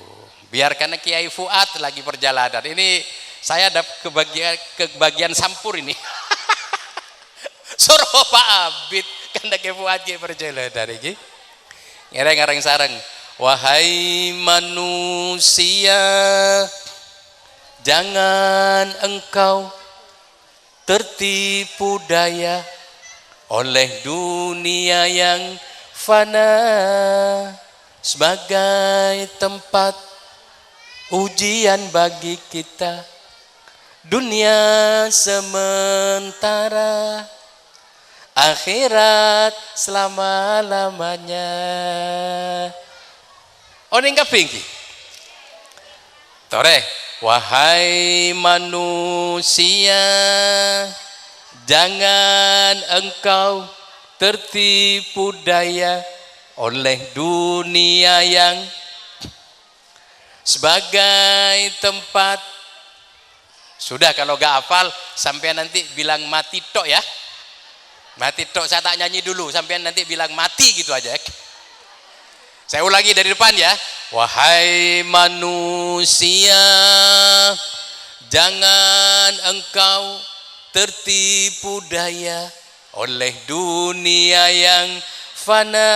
Biarkan Kiai Fuad lagi perjalanan. Ini saya ada kebagian sampur ini. Suruh Pak Abid kan Kiai Fuad Kiai perjalanan iki. Ngereng-ngereng sareng. Wahai manusia, jangan engkau tertipu daya oleh dunia yang fana, sebagai tempat ujian bagi kita. Dunia sementara, akhirat selama-lamanya. Oning kapingki tore, wahai manusia, jangan engkau tertipu daya oleh dunia yang sebagai tempat. Sudah, kalau gak hafal sampean nanti bilang mati tok, ya. Mati tok, saya tak nyanyi dulu, sampean nanti bilang mati gitu aja. Saya ulangi dari depan, ya. Wahai manusia, jangan engkau tertipu daya oleh dunia yang fana,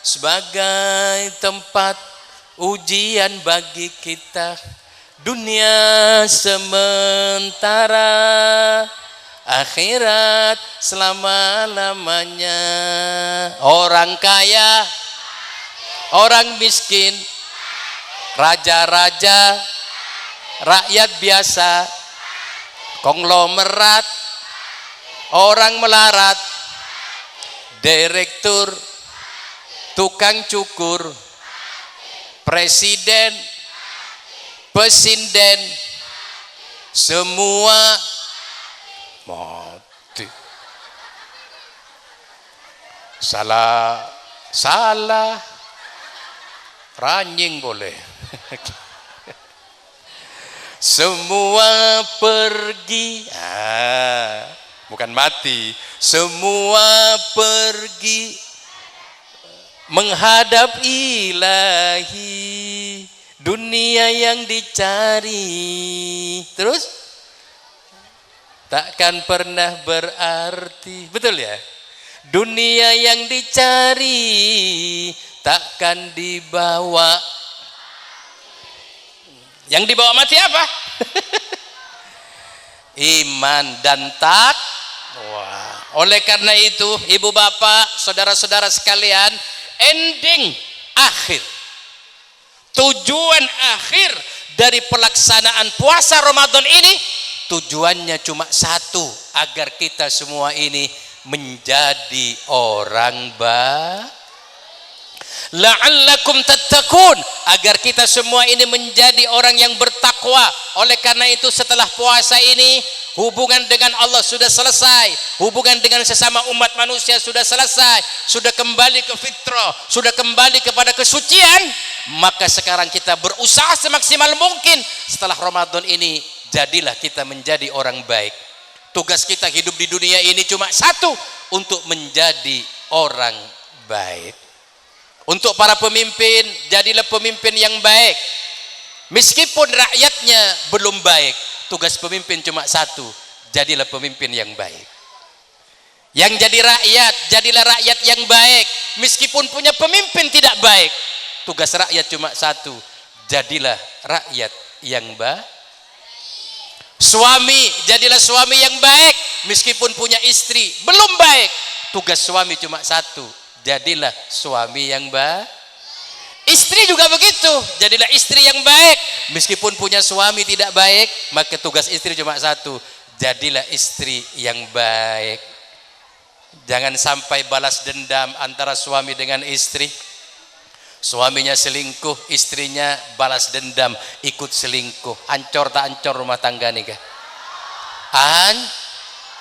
sebagai tempat ujian bagi kita. Dunia sementara, akhirat selama-lamanya. Orang kaya, orang miskin, raja-raja, rakyat biasa, konglomerat, orang melarat, direktur, tukang cukur, presiden, pesinden, semua mati. Salah ranjing boleh. Semua pergi, bukan mati, semua pergi menghadap ilahi. Dunia yang dicari terus takkan pernah berarti, betul ya? Dunia yang dicari takkan dibawa. Yang dibawa mati apa? Iman dan takwa. Oleh karena itu, ibu bapak, saudara-saudara sekalian, ending akhir, tujuan akhir dari pelaksanaan puasa Ramadan ini, tujuannya cuma satu, agar kita semua ini menjadi orang la'allakum tattaqun, agar kita semua ini menjadi orang yang bertakwa. Oleh karena itu setelah puasa ini hubungan dengan Allah sudah selesai, hubungan dengan sesama umat manusia sudah selesai, sudah kembali ke fitrah, sudah kembali kepada kesucian. Maka sekarang kita berusaha semaksimal mungkin setelah Ramadan ini, jadilah kita menjadi orang baik. Tugas kita hidup di dunia ini cuma satu, untuk menjadi orang baik. Untuk para pemimpin, jadilah pemimpin yang baik. Meskipun rakyatnya belum baik, tugas pemimpin cuma satu, jadilah pemimpin yang baik. Yang jadi rakyat, jadilah rakyat yang baik. Meskipun punya pemimpin tidak baik, tugas rakyat cuma satu, jadilah rakyat yang baik. Suami, jadilah suami yang baik. Meskipun punya istri belum baik, tugas suami cuma satu, jadilah suami yang baik. Istri juga begitu, jadilah istri yang baik. Meskipun punya suami tidak baik, maka tugas istri cuma satu, jadilah istri yang baik. Jangan sampai balas dendam antara suami dengan istri. Suaminya selingkuh, istrinya balas dendam, ikut selingkuh. Ancor tak ancor rumah tangga nikah?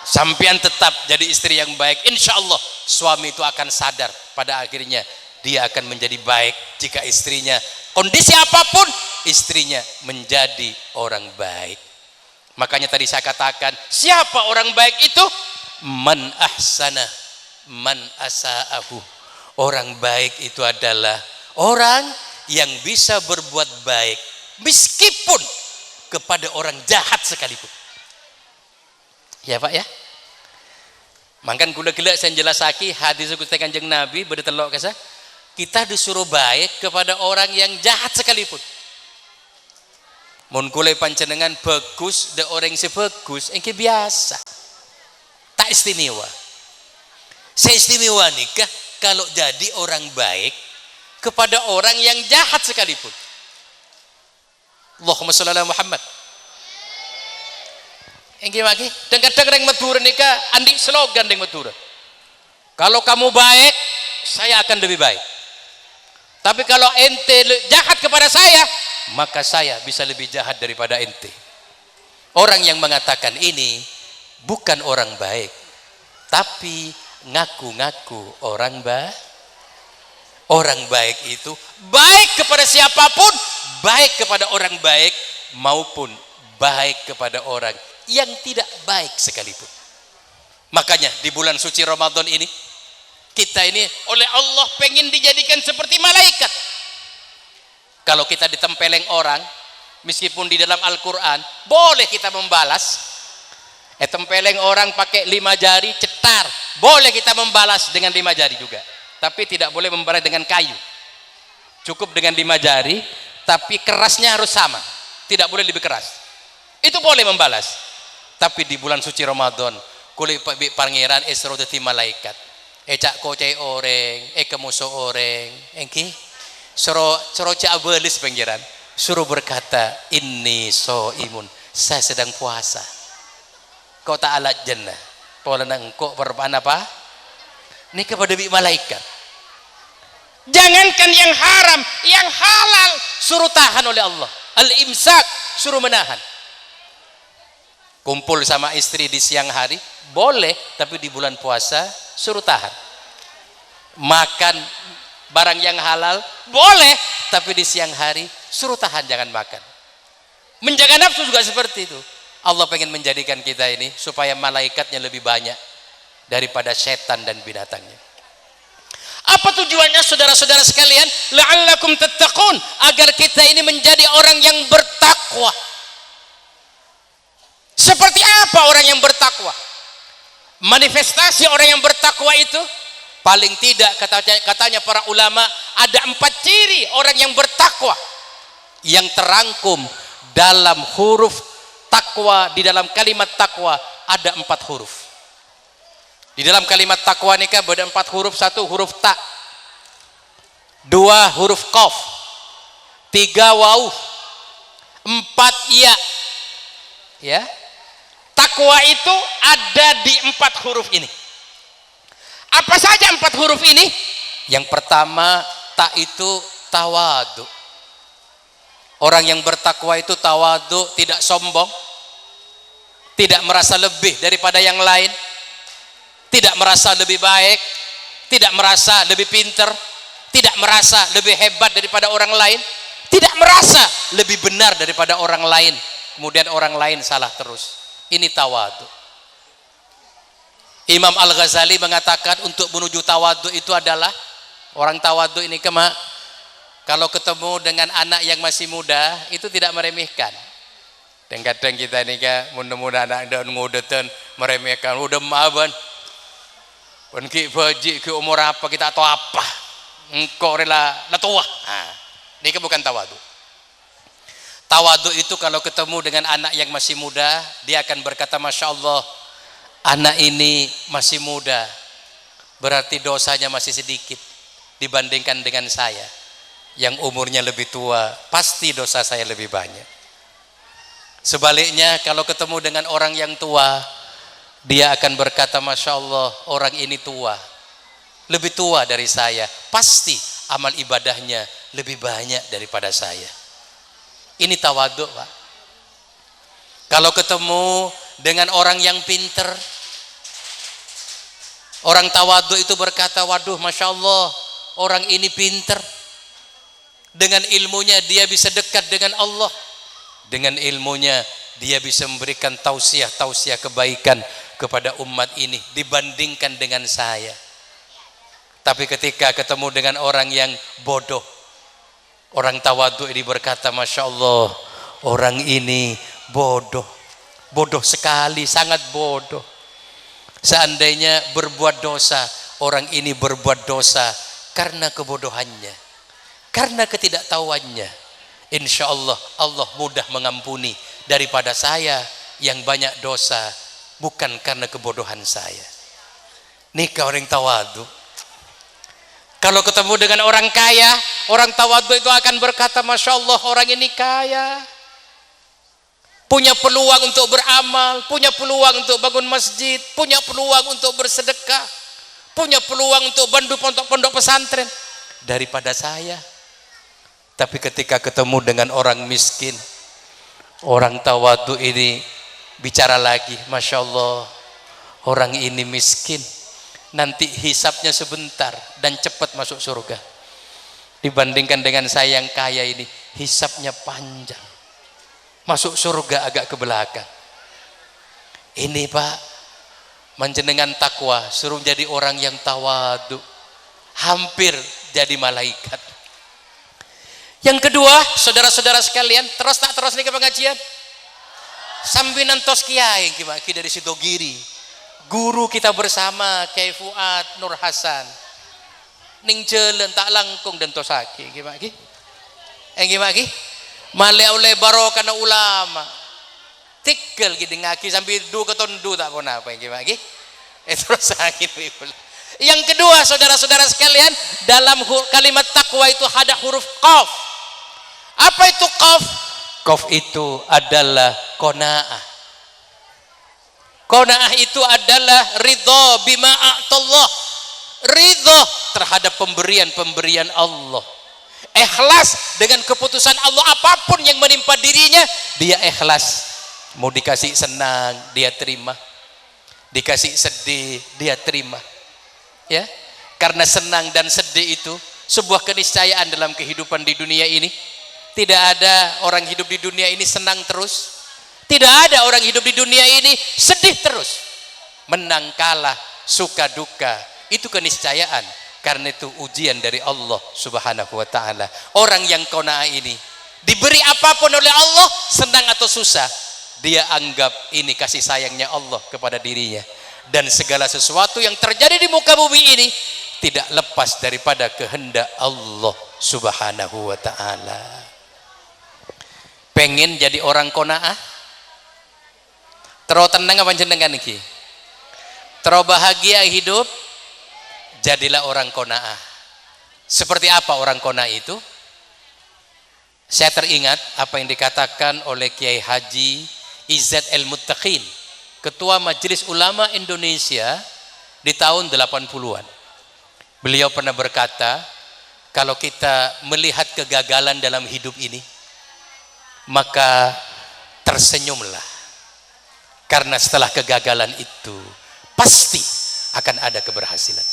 Sampian tetap jadi istri yang baik, insya Allah suami itu akan sadar pada akhirnya dia akan menjadi baik jika istrinya, kondisi apapun, istrinya menjadi orang baik. Makanya tadi saya katakan, siapa orang baik itu? Man ahsana man asa'ahu. Orang baik itu adalah orang yang bisa berbuat baik meskipun kepada orang jahat sekalipun. Ya Pak ya. Mangkan kula gila saya jelasaki hadis Gusti Kanjeng Nabi berdelok kasa, kita disuruh baik kepada orang yang jahat sekalipun. Mun kula panjenengan bagus de orang sebagus engke biasa. Tak istimewa. Saya istimewa nikah kalau jadi orang baik kepada orang yang jahat sekalipun. Allahumma shalli ala Muhammad. Engke maki dan kadang-kadang Madura nikah andi slogan deng Madura. Kalau kamu baik, saya akan lebih baik. Tapi kalau ente jahat kepada saya, maka saya bisa lebih jahat daripada ente. Orang yang mengatakan ini bukan orang baik, tapi ngaku-ngaku orang baik. Orang baik itu baik kepada siapapun, baik kepada orang baik maupun baik kepada orang yang tidak baik sekalipun. Makanya di bulan suci Ramadan ini, kita ini oleh Allah pengen dijadikan seperti malaikat. Kalau kita ditempeleng orang, meskipun di dalam Al-Quran boleh kita membalas. Tempeleng orang pakai 5 jari cetar, boleh kita membalas dengan 5 jari juga. Tapi tidak boleh membalas dengan kayu. Cukup dengan 5 jari, tapi kerasnya harus sama, tidak boleh lebih keras. Itu boleh membalas. Tapi di bulan suci Ramadan, kulit pangeran esro dadi malaikat. Cak kocai oreng, kemuso oreng, engki suruh cak abelis pangeran, suruh berkata, inni so imun, saya sedang puasa. Kau tak alat jannah, pola nangkok berpan apa? Ini kepada malaikat. Jangankan yang haram, yang halal suruh tahan oleh Allah. Al-imsak, suruh menahan. Kumpul sama istri di siang hari boleh, tapi di bulan puasa suruh tahan. Makan barang yang halal boleh, tapi di siang hari suruh tahan, jangan makan. Menjaga nafsu juga seperti itu. Allah pengen menjadikan kita ini supaya malaikatnya lebih banyak daripada setan dan binatangnya. Apa tujuannya saudara-saudara sekalian? La'allakum tattaqun, agar kita ini menjadi orang yang bertakwa. Seperti apa orang yang bertakwa? Manifestasi orang yang bertakwa itu paling tidak katanya para ulama ada 4 ciri orang yang bertakwa yang terangkum dalam huruf takwa. Di dalam kalimat takwa ada 4 huruf. Di dalam kalimat takwa ini kan ada 4 huruf. 1 huruf ta, 2 huruf qaf, 3 waw, 4 ya. Ya, takwa itu ada di 4 huruf ini. Apa saja 4 huruf ini? Yang pertama, ta itu tawadu. Orang yang bertakwa itu tawadu, tidak sombong, tidak merasa lebih daripada yang lain, tidak merasa lebih baik, tidak merasa lebih pinter, tidak merasa lebih hebat daripada orang lain, tidak merasa lebih benar daripada orang lain, kemudian orang lain salah terus. Ini tawadu. Imam Al-Ghazali mengatakan untuk menuju tawadu itu adalah, orang tawadu ini kalau ketemu dengan anak yang masih muda itu tidak meremehkan. Dan kadang kita ini mudah-mudahan anak dan ngudetan meremehkan, udah maban pun ki baji ke umur apa kita atau apa engkau rela tua. Ini bukan tawadu. Tawadu itu kalau ketemu dengan anak yang masih muda, dia akan berkata, Masya Allah, anak ini masih muda, berarti dosanya masih sedikit dibandingkan dengan saya yang umurnya lebih tua, pasti dosa saya lebih banyak. Sebaliknya kalau ketemu dengan orang yang tua, dia akan berkata, Masya Allah, orang ini tua, lebih tua dari saya, pasti amal ibadahnya lebih banyak daripada saya. Ini tawadhu, Pak. Kalau ketemu dengan orang yang pinter, orang tawadhu itu berkata, waduh, Masya Allah, orang ini pinter, dengan ilmunya dia bisa dekat dengan Allah, dengan ilmunya dia bisa memberikan tausiah kebaikan kepada umat ini dibandingkan dengan saya. Tapi ketika ketemu dengan orang yang bodoh, orang tawadhu ini berkata, Masya Allah, orang ini bodoh, bodoh sekali, sangat bodoh. Seandainya berbuat dosa, orang ini berbuat dosa karena kebodohannya, karena ketidaktahuannya. Insya Allah, Allah mudah mengampuni daripada saya yang banyak dosa, bukan karena kebodohan saya. Nikah orang tawadhu. Kalau ketemu dengan orang kaya, orang tawadhu itu akan berkata, Masya Allah, orang ini kaya, punya peluang untuk beramal, punya peluang untuk bangun masjid, punya peluang untuk bersedekah, punya peluang untuk bantu pondok pesantren daripada saya. Tapi ketika ketemu dengan orang miskin, orang tawadhu ini bicara lagi, Masya Allah, orang ini miskin, nanti hisapnya sebentar dan cepat masuk surga, dibandingkan dengan saya yang kaya ini hisapnya panjang, masuk surga agak ke belakang. Ini Pak, menjenengan takwa, suruh jadi orang yang tawadhu, hampir jadi malaikat. Yang kedua, saudara-saudara sekalian, terus tak terus nih ke pengajian sambinan tos kiai ki dari Sidogiri, guru kita bersama Kiai Fuad Nur Hasan ning jelen tak langkung dan tosaki gimaki gimaki male oleh barokah ulama tikel gitu ngaki sambil du ketondu tak pun apa gimaki terus sakit. Yang kedua, saudara-saudara sekalian, dalam kalimat takwa itu ada huruf qaf. Apa itu qaf? Qaf itu adalah qanaah. Qanaah itu adalah ridho bima a'tallah, ridho terhadap pemberian Allah, ikhlas dengan keputusan Allah. Apapun yang menimpa dirinya, dia ikhlas. Mau dikasih senang, dia terima, dikasih sedih, dia terima, ya. Karena senang dan sedih itu sebuah keniscayaan dalam kehidupan di dunia ini. Tidak ada orang hidup di dunia ini senang terus, tidak ada orang hidup di dunia ini sedih terus. Menang kalah, suka duka, itu keniscayaan. Karena itu ujian dari Allah Subhanahu wa ta'ala. Orang yang qanaah ini diberi apapun oleh Allah, senang atau susah, dia anggap ini kasih sayangnya Allah kepada dirinya. Dan segala sesuatu yang terjadi di muka bumi ini tidak lepas daripada kehendak Allah Subhanahu wa ta'ala. Pengen jadi orang qanaah? Terus tenang apa jenengan iki? Terus bahagia hidup? Jadilah orang qanaah. Seperti apa orang qanaah itu? Saya teringat apa yang dikatakan oleh Kiai Haji Izzat El Muttaqin, Ketua Majelis Ulama Indonesia, di tahun 80-an. Beliau pernah berkata, kalau kita melihat kegagalan dalam hidup ini, maka tersenyumlah. Karena setelah kegagalan itu pasti akan ada keberhasilan.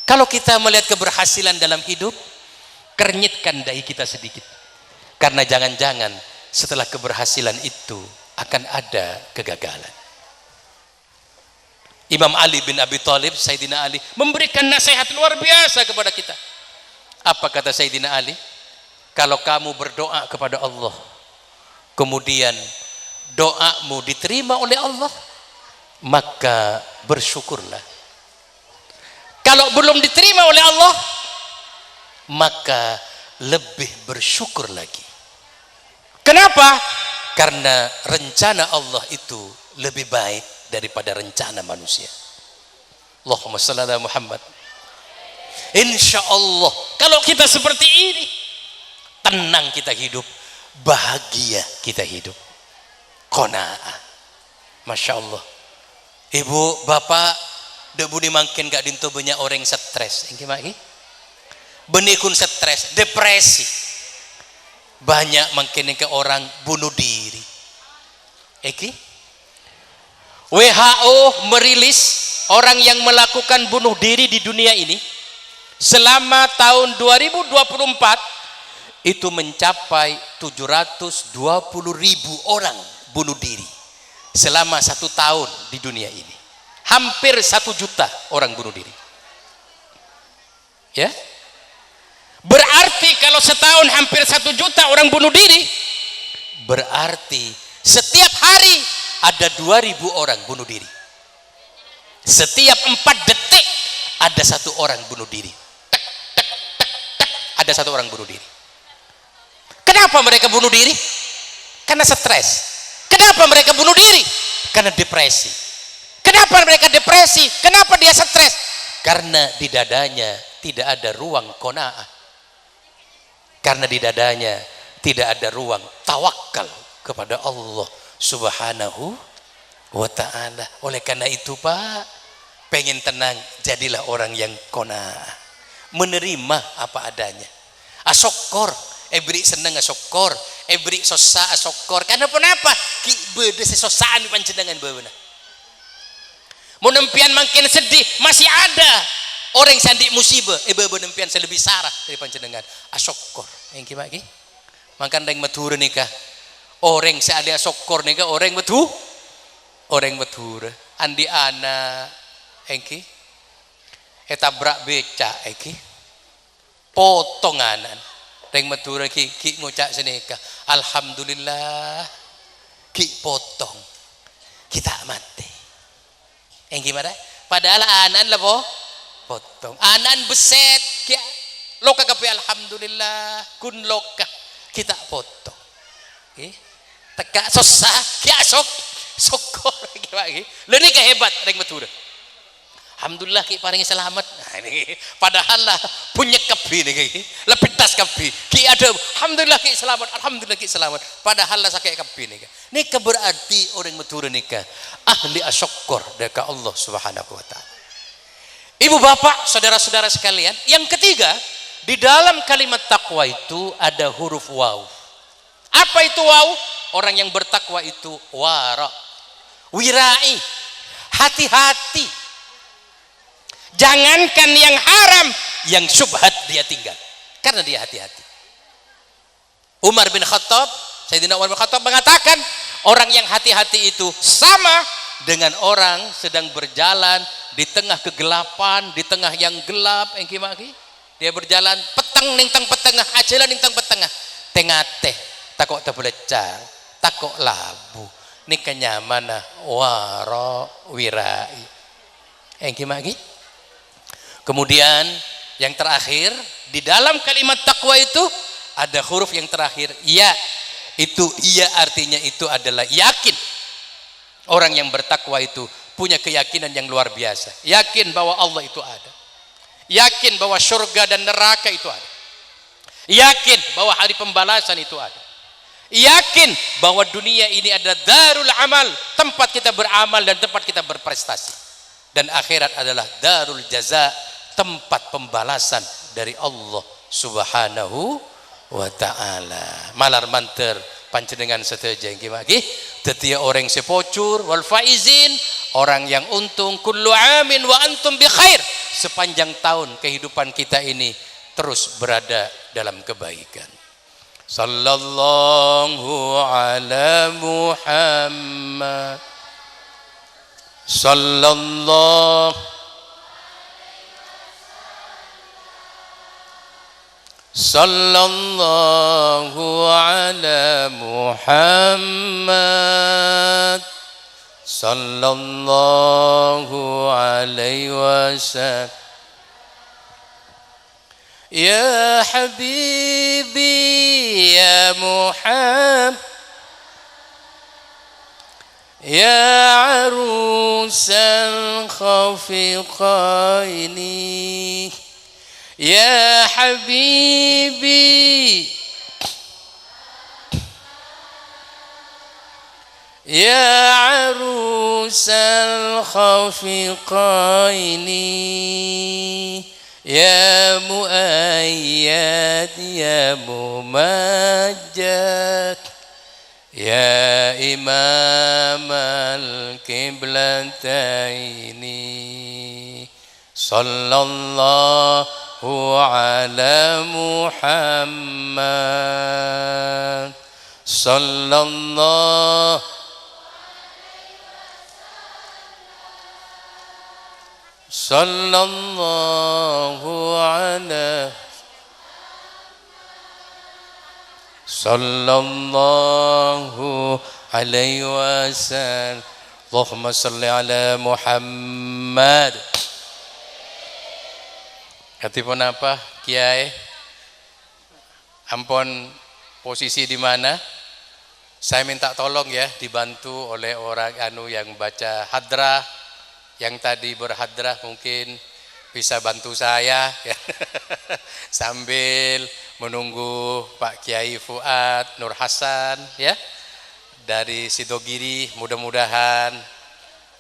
Kalau kita melihat keberhasilan dalam hidup, kernyitkan dahi kita sedikit. Karena jangan-jangan setelah keberhasilan itu akan ada kegagalan. Imam Ali bin Abi Thalib, Sayyidina Ali, memberikan nasihat luar biasa kepada kita. Apa kata Sayyidina Ali? Kalau kamu berdoa kepada Allah, kemudian doamu diterima oleh Allah, maka bersyukurlah. Kalau belum diterima oleh Allah, maka lebih bersyukur lagi. Kenapa? Karena rencana Allah itu lebih baik daripada rencana manusia. Allahumma shalli ala Muhammad. Insya Allah kalau kita seperti ini, tenang kita hidup, bahagia kita hidup, qanaah. Masya Allah. Ibu bapak debu dimangkin gak dinto banyak orang stres. Engki maki benikun stres, depresi. Banyak mangkin ke orang bunuh diri. Eki WHO merilis orang yang melakukan bunuh diri di dunia ini selama tahun 2024 itu mencapai 720.000 orang bunuh diri selama 1 tahun di dunia ini. Hampir 1 juta orang bunuh diri. Ya, berarti kalau setahun hampir 1 juta orang bunuh diri, berarti setiap hari ada 2.000 orang bunuh diri. Setiap 4 detik ada 1 orang bunuh diri. Tek, tek, tek, tek, ada 1 orang bunuh diri. Kenapa mereka bunuh diri? Karena stres. Kenapa mereka bunuh diri? Karena depresi. Kenapa mereka depresi? Kenapa dia stres? Karena di dadanya tidak ada ruang qanaah. Karena di dadanya tidak ada ruang tawakal kepada Allah Subhanahu wa ta'ala. Oleh karena itu Pak, pengen tenang, jadilah orang yang qanaah, menerima apa adanya. Asokor, ebri seneng asokor, ebri sosa asokor. Karena kenapa? Ki bede sesosaan panjenengan beuna. Menempian makin sedih, masih ada orang sandi musibah, benempian selebih sarah dari panjenengan. Asokor, yang gimana ki? Makan deng matur nikah. Orang seada asokor nikah, orang betul, orang betul. Andi ana, engki, etabrak beca, engki, potonganan. Deng matur ki ngucap senika. Alhamdulillah, ki potong, kita mati. Yang gimana? Padahal anan lah potong. Anan beset, kia loka kape alhamdulillah, kun loka kita potong. Okay. Tegak susah, kia sokor gimana? Leni kehebat, reng betul. Alhamdulillah ki paringi selamat. Nah, ini padahal lah punya kapi nih ki, lepitas kapi. Ki ada, alhamdulillah ki selamat, alhamdulillah ki selamat. Padahal lah sakit kapi nih. Ini berarti orang betul nikah ahli asyukur dekat Allah Subhanahu wa ta'ala. Ibu bapak, saudara-saudara sekalian, yang ketiga, di dalam kalimat takwa itu ada huruf waw. Apa itu waw? Orang yang bertakwa itu wara, wirai, hati-hati. Jangankan yang haram, yang syubhat dia tinggal, karena dia hati-hati. Umar bin Khattab, Sayyidina Umar bin Khattab mengatakan, orang yang hati-hati itu sama dengan orang sedang berjalan di tengah kegelapan, di tengah yang gelap. Dia berjalan peteng nintang petengah, ajalan nintang petengah, tengah teh, takok terbelecar, takok labu, nikahnya mana waro wirai. Kemudian yang terakhir di dalam kalimat takwa itu ada huruf yang terakhir ya. Itu iya artinya itu adalah yakin. Orang yang bertakwa itu punya keyakinan yang luar biasa. Yakin bahwa Allah itu ada. Yakin bahwa surga dan neraka itu ada. Yakin bahwa hari pembalasan itu ada. Yakin bahwa dunia ini adalah darul amal, tempat kita beramal dan tempat kita berprestasi. dan akhirat adalah darul jaza, tempat pembalasan dari Allah Subhanahu wa ta'ala. Malar manter panjenengan setuju gimana? Tetia orang sepocur wal faizin, orang yang untung. Kullu amin wa antum bi khair, sepanjang tahun kehidupan kita ini terus berada dalam kebaikan. Sallallahu ala Muhammad, sallallahu ala Muhammad, sallallahu alaihi wasallam. Ya Habibi ya Muhammad, ya arusal khafiqaini, ya Habibi ya arusal khafiqaini, ya muayyad ya mumajjad, ya imam al-qiblataini, sallallahu ala Muhammad, sallallahu ala sallallahu alaihi wasallam. Allahumma salli ala Muhammad. Katipun apa Kiai? Ampun posisi di mana? Saya minta tolong ya, dibantu oleh orang yang baca hadrah. Yang tadi berhadrah mungkin bisa bantu saya ya. Sambil menunggu Pak Kiai Fuad Nur Hasan ya dari Sidogiri, mudah-mudahan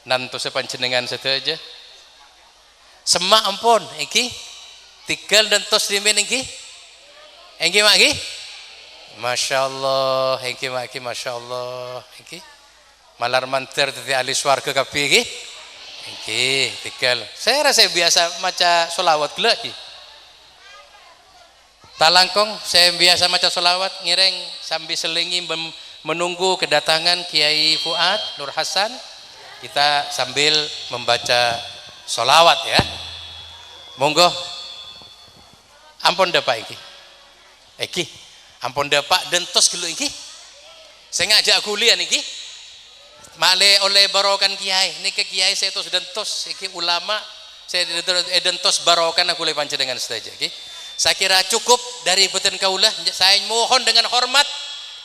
nanti sepanjenengan setuju. Semak ampun iki tinggal dan tos dimin iki engki mak iki masyaallah, engki mak iki masyaallah, engki malar manter tadi ahli swarga kabeh iki. Oke, tinggal. Saya rasa biasa maca solawat gila ki. Talangkong, saya biasa maca solawat ngireng sambil selingi menunggu kedatangan Kiai Fuad Nur Hasan. Kita sambil membaca solawat ya. Monggo. Ampun dapak iki. Iki, ampun dapak dentos gelo iki. Saya ngajak kuliah iki. Male oleh barokan kiai niki kiai saya tos dentos iki ulama saya dentos barokan aku le panjenengan saja iki. Saya kira cukup dari boten kaulah. Saya mohon dengan hormat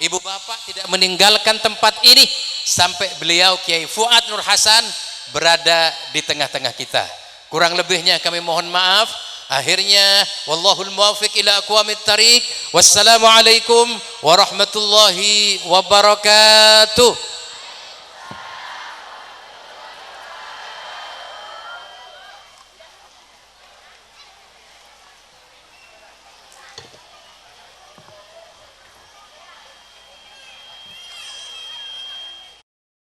ibu bapak tidak meninggalkan tempat ini sampai beliau Kiai Fuad Nur Hasan berada di tengah-tengah kita. Kurang lebihnya kami mohon maaf. Akhirnya wallahul muwaffiq ila aqwamit thariq. Wassalamualaikum warahmatullahi wabarakatuh.